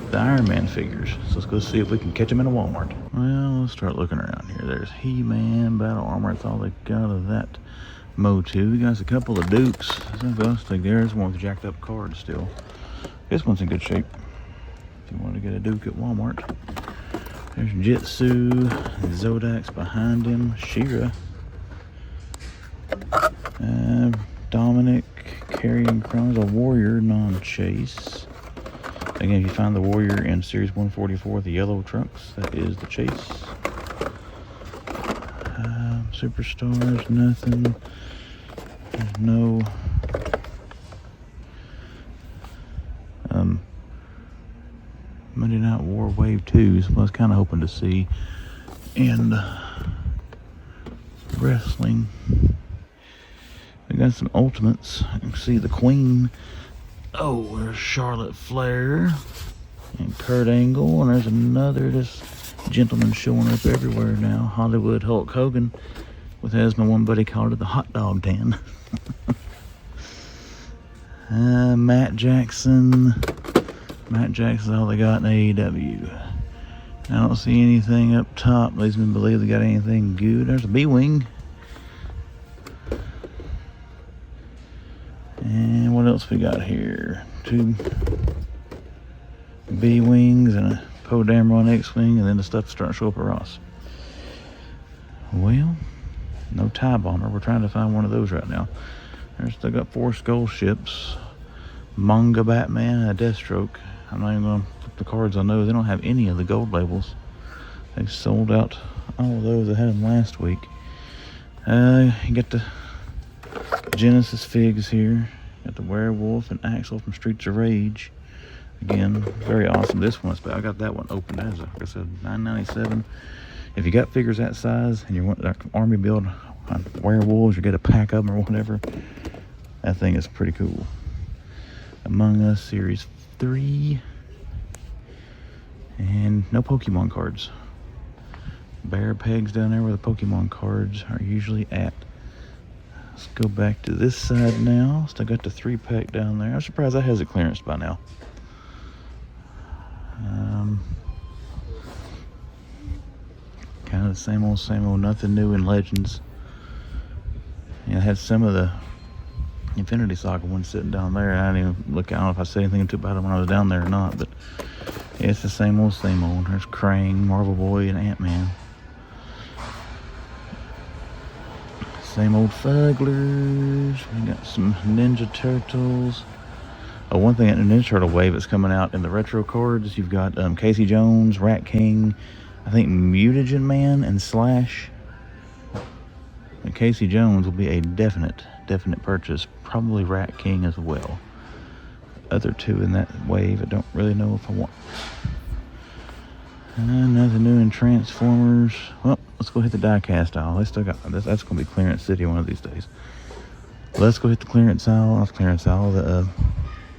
the Iron Man figures. So let's go see if we can catch them in a Walmart. Well, let's start looking around here. There's He-Man, Battle Armor. That's all they got of that Motu. We got a couple of Dukes. Something else like there's one with jacked up cards still. This one's in good shape. If you want to get a Duke at Walmart. There's Jitsu, Zodak's behind him, She-Ra, Dominic carrying Chronos, a Warrior non-chase. Again, if you find the Warrior in Series 144, the yellow trunks, that is the chase. Superstars, nothing. There's no Monday Night War Wave 2, so I was kind of hoping to see. And wrestling. We got some Ultimates. You can see the Queen. Oh, there's Charlotte Flair and Kurt Angle, and there's another just gentleman showing up everywhere now. Hollywood Hulk Hogan, with, as my one buddy called it, the hot dog tan. Matt Jackson. Matt Jackson's all they got in AEW. I don't see anything up top. Leads me to believe they got anything good. There's a B-Wing. And what else we got here? 2 B-Wings and a Poe Dameron X-Wing, and then the stuff starting to show up at Ross. Well, no TIE Bomber. We're trying to find one of those right now. There's still got 4 Skull Ships. Manga Batman, a Deathstroke. I'm not even gonna flip the cards on those. They don't have any of the gold labels. They sold out all of those. I had them last week. You got the Genesis figs here. Got the Werewolf and Axel from Streets of Rage. Again, very awesome. This one's bad. I got that one opened as like I said, $9.97. If you got figures that size and you want like army build on werewolves, you get a pack of them or whatever, that thing is pretty cool. Among Us Series 3. And no Pokemon cards. Bare pegs down there where the Pokemon cards are usually at. Let's go back to this side now. Still got the 3-pack down there. I'm surprised that has a clearance by now. Kind of the same old, nothing new in Legends. Yeah, I had some of the Infinity Saga ones sitting down there. I didn't even look. I don't know if I said anything about it when I was down there or not, but yeah, it's the same old. There's Krang, Marvel Boy, and Ant-Man. Same old Fugglers. We got some Ninja Turtles. Oh, one thing at the Ninja Turtle wave that's coming out in the retro cards, you've got Casey Jones, Rat King, I think Mutagen Man, and Slash. And Casey Jones will be a definite purchase. Probably Rat King as well. Other two in that wave, I don't really know if I want. Nothing new in Transformers. Well, let's go hit the die-cast aisle. They still got this. That's going to be clearance city one of these days. Let's go hit the clearance aisle. Not the clearance aisle. The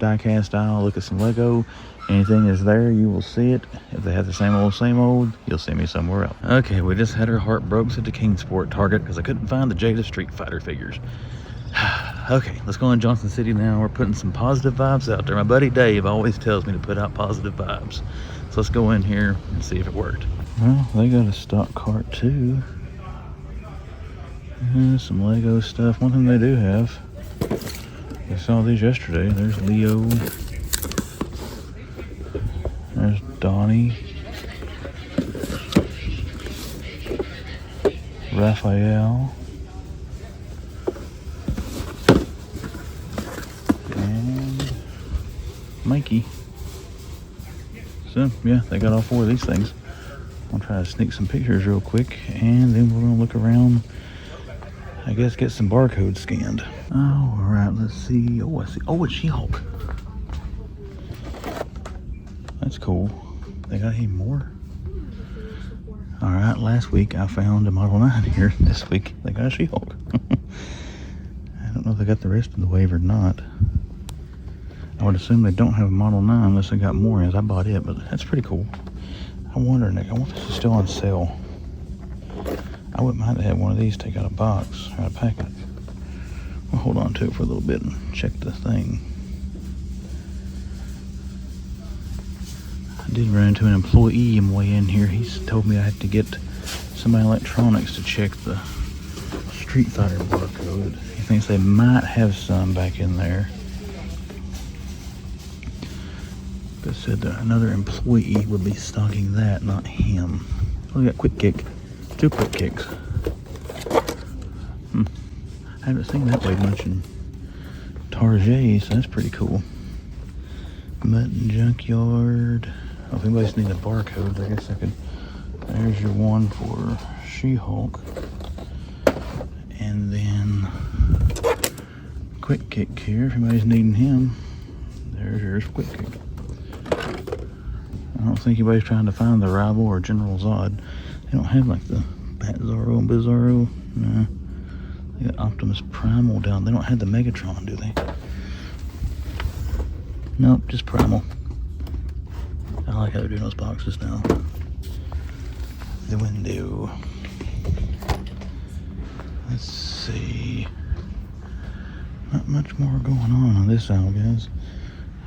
die-cast aisle. Look at some Lego. Anything is there, you will see it. If they have the same old, you'll see me somewhere else. Okay, we just had our heart broke at the Kingsport Target because I couldn't find the Jada Street Fighter figures. Okay, let's go in Johnson City now. We're putting some positive vibes out there. My buddy Dave always tells me to put out positive vibes. So let's go in here and see if it worked. Well, they got a stock cart too. Some Lego stuff. One thing they do have, I saw these yesterday. There's Leo. There's Donnie. Raphael. And Mikey. So, yeah, they got all 4 of these things. I'll try to sneak some pictures real quick, and then we're going to look around. I guess get some barcodes scanned. All right, let's see. Oh, I see. Oh, it's She-Hulk. That's cool. They got any more? All right, last week I found a Model 9 here. This week they got a She-Hulk. I don't know if they got the rest of the wave or not. I would assume they don't have a Model 9 unless they got more as I bought it, but that's pretty cool. I wonder, Nick, I wonder if this is still on sale. I wouldn't mind to have one of these take out a box or a packet. We'll hold on to it for a little bit and check the thing. I did run into an employee on the way in here. He's told me I had to get somebody electronics to check the Street Fighter barcode. He thinks they might have some back in there. But said that another employee would be stocking that, not him. Oh, we got Quick Kick. 2 Quick Kicks. I haven't seen that way much in Target, so that's pretty cool. Mutton Junkyard. Oh, if anybody's needing a barcode, I guess I could. There's your one for She-Hulk. And then Quick Kick here, if anybody's needing him. There's yours, Quick Kick. I don't think anybody's trying to find the Rival or General Zod. They don't have like the Bat Zorro and Bizarro. No. They got Optimus Primal down. They don't have the Megatron, do they? Nope, just Primal. I like how they're doing those boxes now. The window. Let's see. Not much more going on this aisle, guys.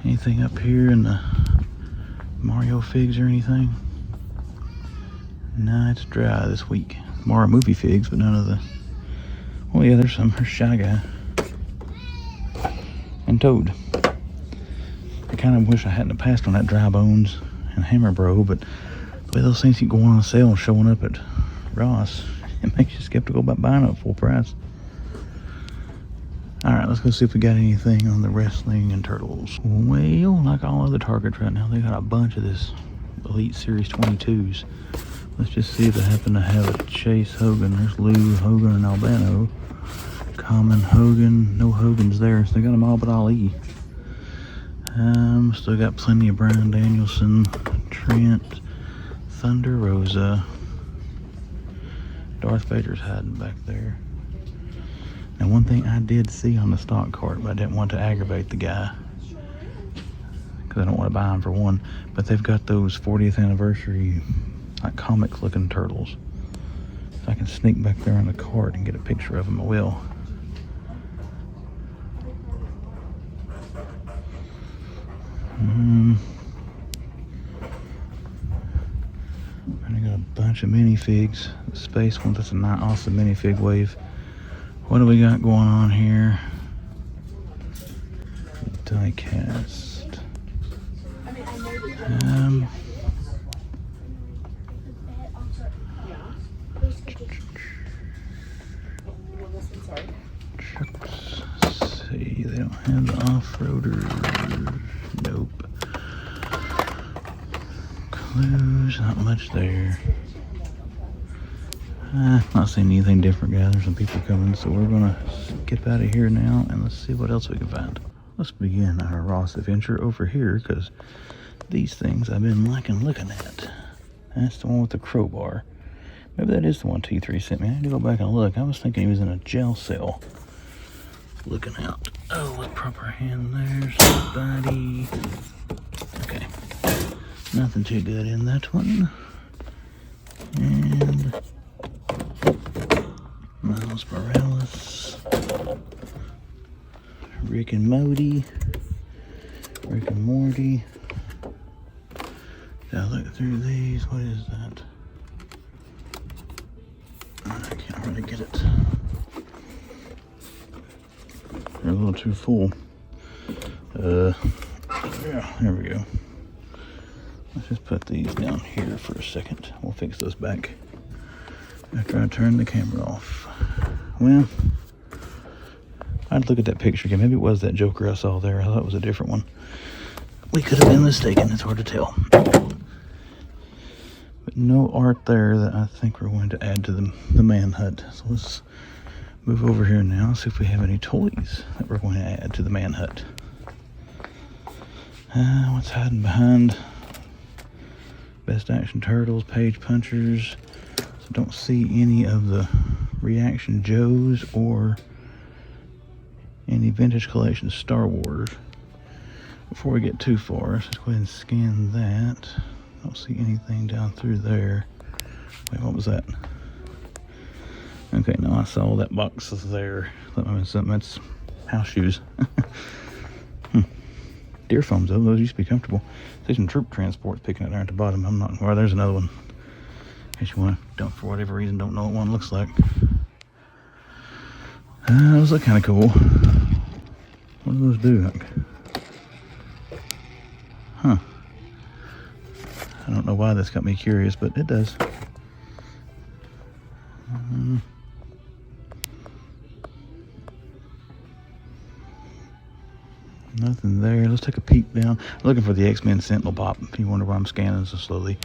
Anything up here in the Mario figs or anything? Nah, it's dry this week. Mario movie figs, but none of the... Oh yeah, there's some. There's Shy Guy. And Toad. I kind of wish I hadn't passed on that Dry Bones and Hammer Bro, but the way those things keep going on sale and showing up at Ross, it makes you skeptical about buying them at full price. Alright, let's go see if we got anything on the wrestling and turtles. Well, like all other Targets right now, they got a bunch of this Elite Series 22s. Let's just see if they happen to have a Chase Hogan. There's Lou, Hogan, and Albano. Common, Hogan, no Hogans there, so they got them all but Ali. Still got plenty of Brian Danielson, Trent, Thunder Rosa. Darth Vader's hiding back there. Now, one thing I did see on the stock cart, but I didn't want to aggravate the guy because I don't want to buy them for one, but they've got those 40th anniversary like comic looking turtles. If I can sneak back there on the cart and get a picture of them, I will. And I got a bunch of minifigs. The space one, that's a nice, awesome minifig wave. What do we got going on here? Die cast. Trucks. See, they don't have the off-roaders. Nope. Clues, not much there. Not seeing anything different, guys. There's some people coming, so we're gonna skip out of here now and let's see what else we can find. Let's begin our Ross adventure over here, because these things I've been liking looking at. That's the one with the crowbar. Maybe that is the one T3 sent me. I need to go back and look. I was thinking he was in a jail cell. Looking out. Oh, with proper hand there. Somebody. Okay. Nothing too good in that one. And Miles Morales. Rick and Morty. Rick and Morty. Now look through these. What is that? I can't really get it. They're a little too full. Yeah, there we go. Let's just put these down here for a second. We'll fix those back after I turn the camera off. Well, I'd look at that picture again. Maybe it was that Joker I saw there. I thought it was a different one. We could have been mistaken. It's hard to tell. But no art there that I think we're going to add to the manhunt. So let's move over here now and see if we have any toys that we're going to add to the manhunt. What's hiding behind? Best Action Turtles, Page Punchers. So don't see any of the Reaction Joes or any Vintage Collection Star Wars. Before we get too far, let's just go ahead and scan that. Don't see anything down through there. Wait, what was that? Okay, no, I saw that box there. That might be something. That's house shoes. Deer foams, though, those used to be comfortable. See some troop transports picking it there at the bottom. I'm not, well, there's another one. In case you want to, don't, for whatever reason, don't know what one looks like. Those look kind of cool. What do those do? Huh. I don't know why this got me curious, but it does. Nothing there. Let's take a peek down. I'm looking for the X-Men Sentinel Pop, if you wonder why I'm scanning so slowly.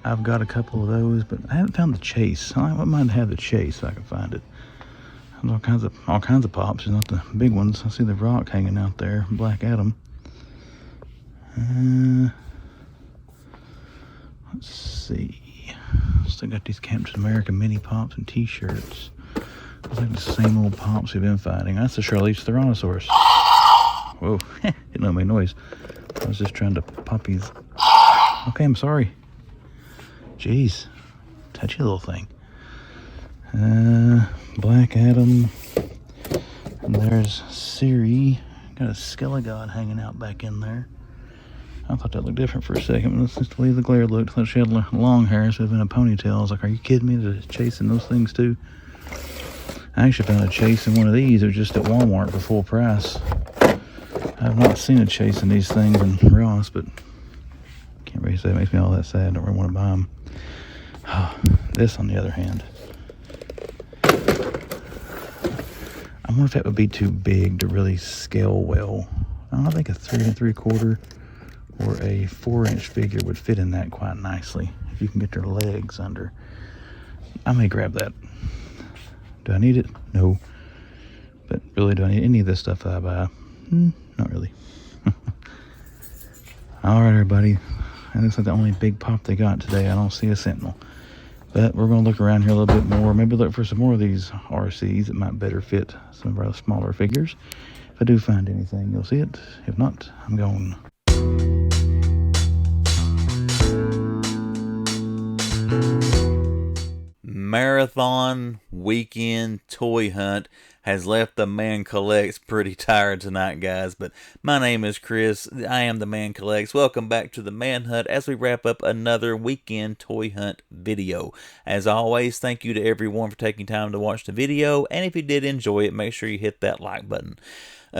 I've got a couple of those, but I haven't found the Chase. I might have the Chase if I can find it. There's all kinds of pops, not the big ones. I see the Rock hanging out there, Black Adam. Let's see. Still got these Captain America mini pops and t-shirts. Looks like the same old pops we've been finding. That's the Charlize Theronosaurus. Whoa, didn't make noise. I was just trying to pop these. Okay, I'm sorry. Jeez, touchy little thing. Black Adam. And there's Siri. Got a Skelegod hanging out back in there. I thought that looked different for a second, but let's just leave the glare look. I thought she had long hair, so it's been a ponytail. I was like, are you kidding me? They're chasing those things too? I actually found a Chase in one of these. It was just at Walmart for full price. I've not seen a Chase in these things in Ross, but can't really say it makes me all that sad. I don't really want to buy them. This, on the other hand, wonder if that would be too big to really scale well. I think a 3 3/4 or a 4-inch figure would fit in that quite nicely if you can get their legs under. I may grab that. Do I need it? No. But really, do I need any of this stuff that I buy? Not really. Alright, everybody. That looks like the only big pop they got today. I don't see a Sentinel. But we're going to look around here a little bit more. Maybe look for some more of these RCs that might better fit some of our smaller figures. If I do find anything, you'll see it. If not, I'm gone. Marathon weekend toy hunt has left the Man Collects pretty tired tonight, guys. But my name is Chris. I am the Man Collects. Welcome back to the Man Hunt as we wrap up another weekend toy hunt video. As always, thank you to everyone for taking time to watch the video. And if you did enjoy it, make sure you hit that like button.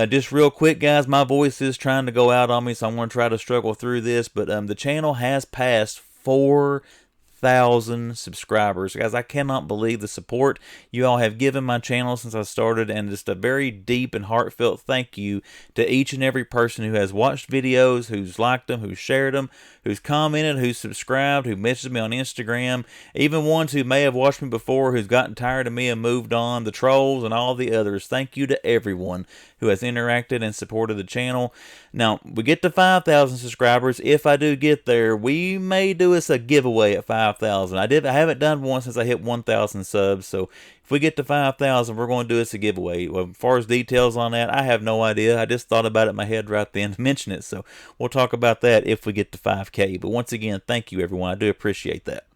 Just real quick, guys, my voice is trying to go out on me, so I'm going to try to struggle through this. But the channel has passed 4,000 subscribers. Guys, I cannot believe the support you all have given my channel since I started, and just a very deep and heartfelt thank you to each and every person who has watched videos, who's liked them, who's shared them, who's commented, who's subscribed, who messaged me on Instagram, even ones who may have watched me before who's gotten tired of me and moved on, the trolls and all the others. Thank you to everyone who has interacted and supported the channel. Now, we get to 5,000 subscribers. If I do get there, we may do us a giveaway at 5,000. I haven't done one since I hit 1,000 subs, so if we get to 5,000, we're going to do us a giveaway. Well, as far as details on that, I have no idea. I just thought about it in my head right then to mention it, so we'll talk about that if we get to 5K. But once again, thank you, everyone. I do appreciate that.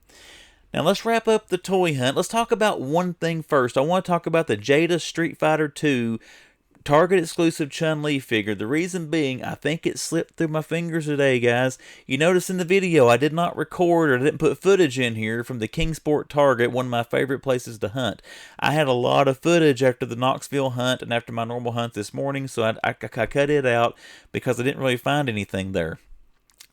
Now, let's wrap up the toy hunt. Let's talk about one thing first. I want to talk about the GIJoe Street Fighter 2 Target exclusive Chun-Li figure. The reason being, I think it slipped through my fingers today, guys. You notice in the video, I did not record or didn't put footage in here from the Kingsport Target, one of my favorite places to hunt. I had a lot of footage after the Knoxville hunt and after my normal hunt this morning, so I cut it out because I didn't really find anything there.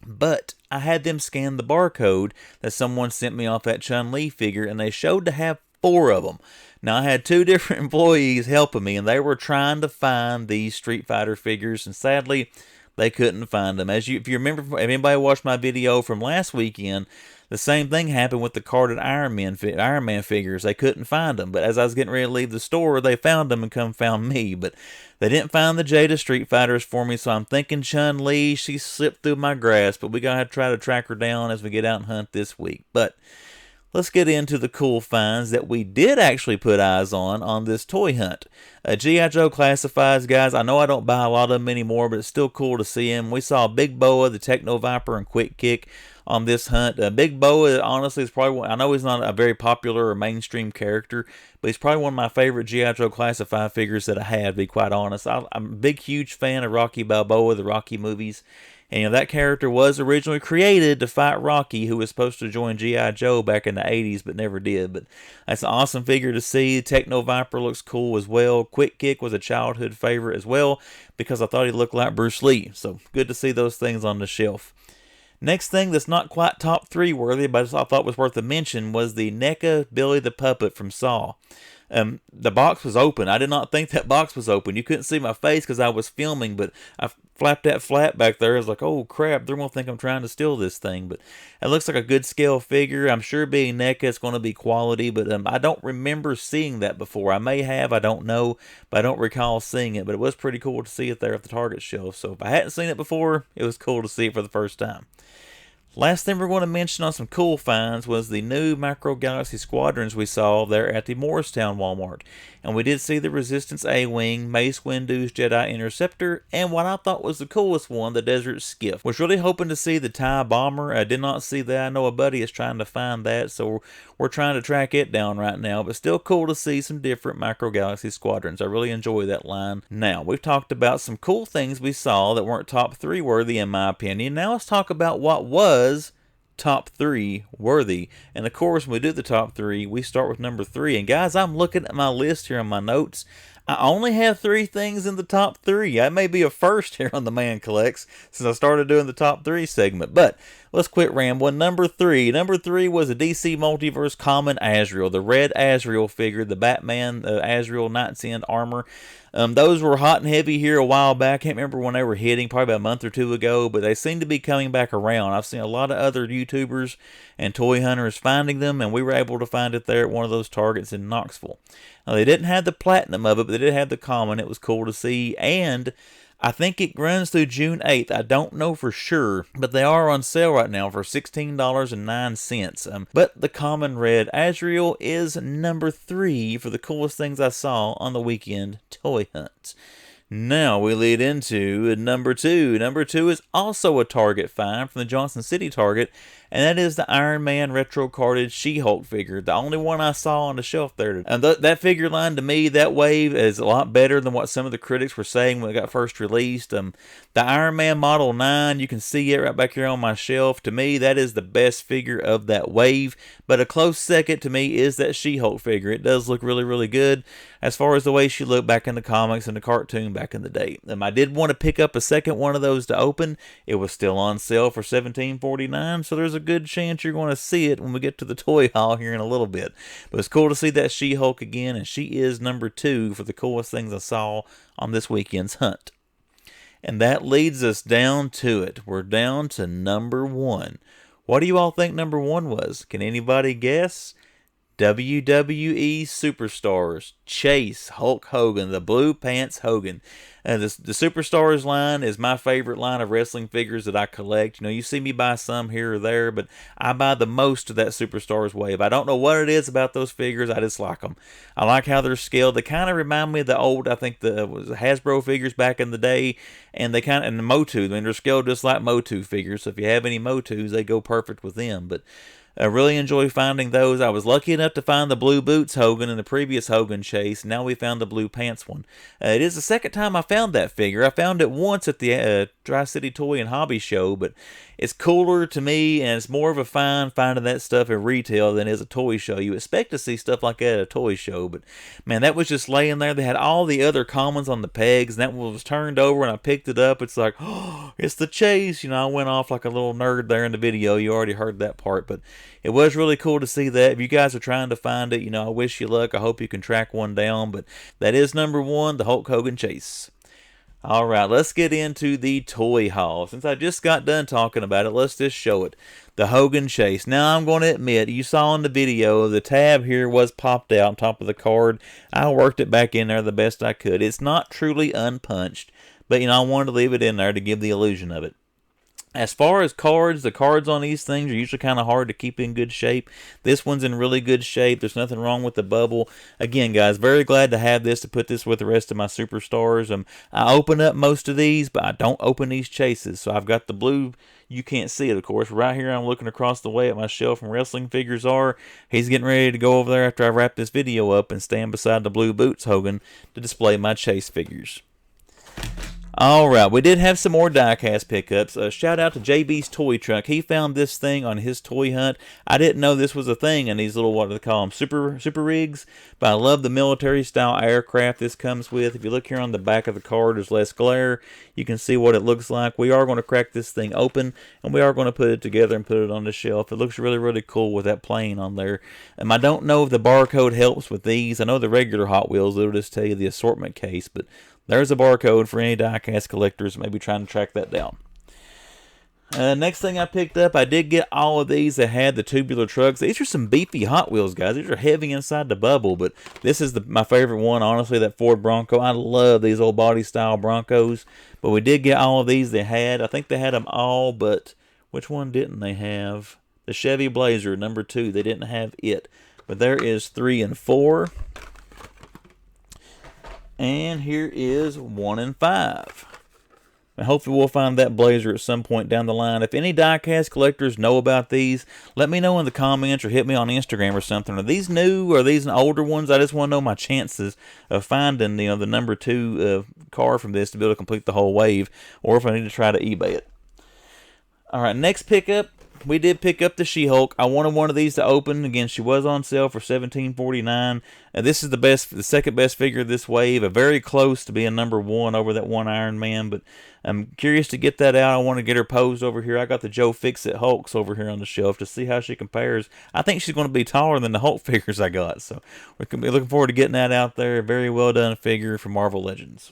But I had them scan the barcode that someone sent me off that Chun-Li figure, and they showed to have 4 of them. Now, I had 2 different employees helping me, and they were trying to find these Street Fighter figures, and sadly, they couldn't find them. If you remember, if anybody watched my video from last weekend, the same thing happened with the carded Iron Man figures. They couldn't find them, but as I was getting ready to leave the store, they found them and found me. But they didn't find the GIJoe Street Fighters for me, so I'm thinking Chun-Li, she slipped through my grasp, but we gotta try to track her down as we get out and hunt this week. But let's get into the cool finds that we did actually put eyes on this toy hunt. GIJoe classifieds, guys. I know I don't buy a lot of them anymore, but it's still cool to see them. We saw Big Boa, the Techno Viper, and Quick Kick on this hunt. Big Boa, honestly, is probably one, I know he's not a very popular or mainstream character, but he's probably one of my favorite GIJoe classified figures that I have, to be quite honest. I'm a big, huge fan of Rocky Balboa, the Rocky movies. And that character was originally created to fight Rocky, who was supposed to join GIJoe back in the 80s, but never did. But that's an awesome figure to see. Techno Viper looks cool as well. Quick Kick was a childhood favorite as well, because I thought he looked like Bruce Lee. So good to see those things on the shelf. Next thing that's not quite top 3 worthy, but I thought was worth a mention, was the NECA Billy the Puppet from Saw. The box was open. I did not think that box was open. You couldn't see my face because I was filming, but I flapped that flap back there. I was like, oh crap, they're going to think I'm trying to steal this thing. But it looks like a good scale figure. I'm sure being NECA, it's going to be quality, but I don't remember seeing that before. I may have, I don't know, but I don't recall seeing it. But it was pretty cool to see it there at the Target shelf. So if I hadn't seen it before, it was cool to see it for the first time. Last thing we're going to mention on some cool finds was the new Micro Galaxy Squadrons we saw there at the Morristown Walmart. And we did see the Resistance A-Wing, Mace Windu's Jedi Interceptor, and what I thought was the coolest one, the Desert Skiff. Was really hoping to see the TIE Bomber. I did not see that. I know a buddy is trying to find that, so we're trying to track it down right now. But still cool to see some different Micro Galaxy Squadrons. I really enjoy that line. Now, we've talked about some cool things we saw that weren't top 3 worthy in my opinion. Now let's talk about what was top 3 worthy. And of course, when we do the top 3, we start with number 3. And guys, I'm looking at my list here on my notes. I only have 3 things in the top 3. That may be a first here on the Man Collects since I started doing the top 3 segment. But let's quit rambling. Number three was a DC Multiverse Common Azrael, the red Azrael figure, the Batman Azrael Knight's End armor. Those were hot and heavy here a while back. Can't remember when they were hitting, probably about a month or two ago, but they seem to be coming back around. I've seen a lot of other YouTubers and toy hunters finding them, and we were able to find it there at one of those Targets in Knoxville. Now, they didn't have the platinum of it, but they did have the common. It was cool to see, and I think it runs through June 8th. I don't know for sure, but they are on sale right now for $16.09. But the common red Azrael is number 3 for the coolest things I saw on the weekend toy hunt. Now we lead into number 2. Number 2 is also a Target find from the Johnson City Target, and that is the Iron Man retro carded She-Hulk figure, the only one I saw on the shelf there. And that figure line, to me, that wave is a lot better than what some of the critics were saying when it got first released. The Iron Man Model 9, you can see it right back here on my shelf. To me, that is the best figure of that wave, but a close second to me is that She-Hulk figure. It does look really, really good as far as the way she looked back in the comics and the cartoon back in the day. I did want to pick up a second one of those to open. It was still on sale for $17.49, so there's a good chance you're going to see it when we get to the toy haul here in a little bit. But it's cool to see that She-Hulk again, and she is number 2 for the coolest things I saw on this weekend's hunt. And that leads us down to it. We're down to number 1. What do you all think number 1 was? Can anybody guess? WWE Superstars Chase Hulk Hogan, the Blue Pants Hogan. The Superstars line is my favorite line of wrestling figures that I collect. You know, you see me buy some here or there, but I buy the most of that Superstars wave. I don't know what it is about those figures. I just like them. I like how they're scaled. They kind of remind me of the old, I think the Hasbro figures back in the day, and they kind of, and the Motu. I mean, they're scaled just like Motu figures. So if you have any Motus, they go perfect with them. But I really enjoy finding those. I was lucky enough to find the Blue Boots Hogan in the previous Hogan chase. Now we found the Blue Pants one. It is the second time I found that figure. I found it once at the Tri-City Toy and Hobby Show, but it's cooler to me, and it's more of a find finding that stuff in retail than it is a toy show. You expect to see stuff like that at a toy show, but man, that was just laying there. They had all the other commons on the pegs, and that one was turned over, and I picked it up. It's like, oh, it's the chase. You know, I went off like a little nerd there in the video. You already heard that part, but it was really cool to see that. If you guys are trying to find it, you know, I wish you luck. I hope you can track one down, but that is number 1, the Hulk Hogan chase. All right, let's get into the toy haul. Since I just got done talking about it, let's just show it. The Hogan chase. Now, I'm going to admit, you saw in the video, the tab here was popped out on top of the card. I worked it back in there the best I could. It's not truly unpunched, but, you know, I wanted to leave it in there to give the illusion of it. As far as cards, the cards on these things are usually kind of hard to keep in good shape. This one's in really good shape. There's nothing wrong with the bubble. Again, guys, very glad to have this to put this with the rest of my Superstars. I open up most of these, but I don't open these chases. So I've got the blue. You can't see it, of course. Right here, I'm looking across the way at my shelf where wrestling figures are. He's getting ready to go over there after I wrap this video up and stand beside the Blue Boots Hogan to display my chase figures. Alright, we did have some more diecast pickups. Shout out to JB's Toy Truck. He found this thing on his toy hunt. I didn't know this was a thing in these little, what do they call them, super rigs. But I love the military style aircraft this comes with. If you look here on the back of the card, there's less glare. You can see what it looks like. We are going to crack this thing open, and we are going to put it together and put it on the shelf. It looks really, really cool with that plane on there. I don't know if the barcode helps with these. I know the regular Hot Wheels, it'll just tell you the assortment case, but there's a barcode for any diecast collectors maybe trying to track that down. Next thing I picked up, I did get all of these that had the tubular trucks. These are some beefy Hot Wheels, guys. These are heavy inside the bubble, but this is my favorite one, honestly, that Ford Bronco. I love these old body style Broncos, but we did get all of these they had. I think they had them all, but which one didn't they have? The Chevy Blazer, number 2. They didn't have it, but there is 3 and 4. And here is 1 and 5. And hopefully we'll find that Blazer at some point down the line. If any diecast collectors know about these, let me know in the comments or hit me on Instagram or something. Are these new or are these older ones? I just want to know my chances of finding, you know, the number 2 car from this to be able to complete the whole wave, or if I need to try to eBay it. All right, next pickup. we did pick up the She-Hulk. I wanted one of these to open. Again, she was on sale for $17.49. This is the second best figure of this wave. Very close to being number one over that one Iron Man. But I'm curious to get that out. I want to get her posed over here. I got the Joe Fix-It Hulks over here on the shelf to see how she compares. I think she's going to be taller than the Hulk figures I got. So we're going to be looking forward to getting that out there. Very well done figure from Marvel Legends.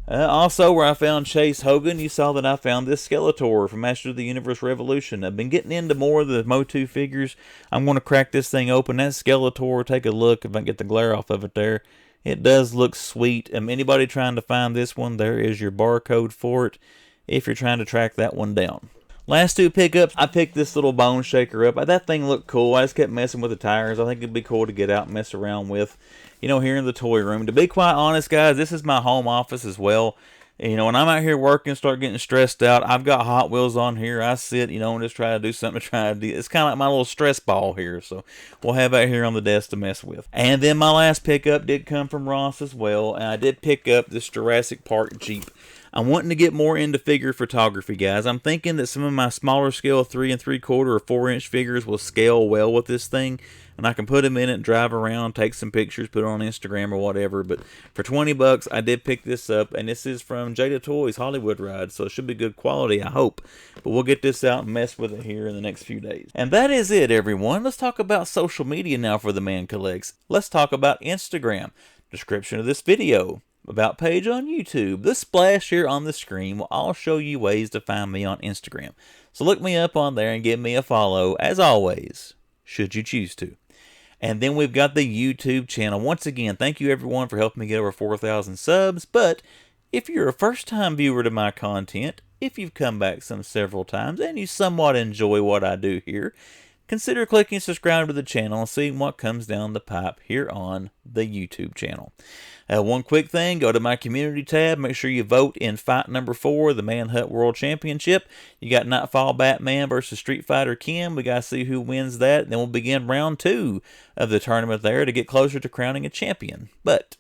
Also, where I found Chase Hogan, you saw that I found this Skeletor from Master of the Universe Revolution. I've been getting into more of the Motu figures. I'm going to crack this thing open. That Skeletor, take a look if I can get the glare off of it there. It does look sweet. Anybody trying to find this one, there is your barcode for it if you're trying to track that one down. Last two pickups, I picked this little bone shaker up. That thing looked cool. I just kept messing with the tires. I think it'd be cool to get out and mess around with, here in the toy room. To be quite honest, guys, this is my home office as well. When I'm out here working, start getting stressed out, I've got Hot Wheels on here. I sit, and just try to do something It's kind of like my little stress ball here. So we'll have that here on the desk to mess with. And then my last pickup did come from Ross as well. And I did pick up this Jurassic Park Jeep. I'm wanting to get more into figure photography, guys. I'm thinking that some of my smaller scale 3 3/4 or 4-inch figures will scale well with this thing. And I can put them in it, drive around, take some pictures, put it on Instagram or whatever. But for $20, I did pick this up. And this is from GIJoe Toys Hollywood Ride. So it should be good quality, I hope. But we'll get this out and mess with it here in the next few days. And that is it, everyone. Let's talk about social media now for the Man Collects. Let's talk about Instagram. Description of this video. About page on YouTube. The splash here on the screen will all show you ways to find me on Instagram. So look me up on there and give me a follow, as always, should you choose to. And then we've got the YouTube channel. Once again, thank you everyone for helping me get over 4,000 subs. But if you're a first-time viewer to my content, if you've come back several times, and you somewhat enjoy what I do here, consider clicking subscribe to the channel and seeing what comes down the pipe here on the YouTube channel. One quick thing, go to my community tab. Make sure you vote in fight number 4, the Manhunt World Championship. You got Nightfall Batman versus Street Fighter Kim. We got to see who wins that. Then we'll begin round 2 of the tournament there to get closer to crowning a champion. But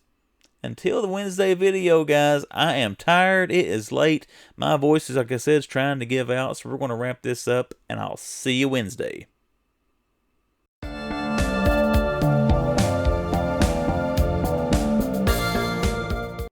until the Wednesday video, guys, I am tired. It is late. My voice, like I said, is trying to give out. So we're going to wrap this up, and I'll see you Wednesday.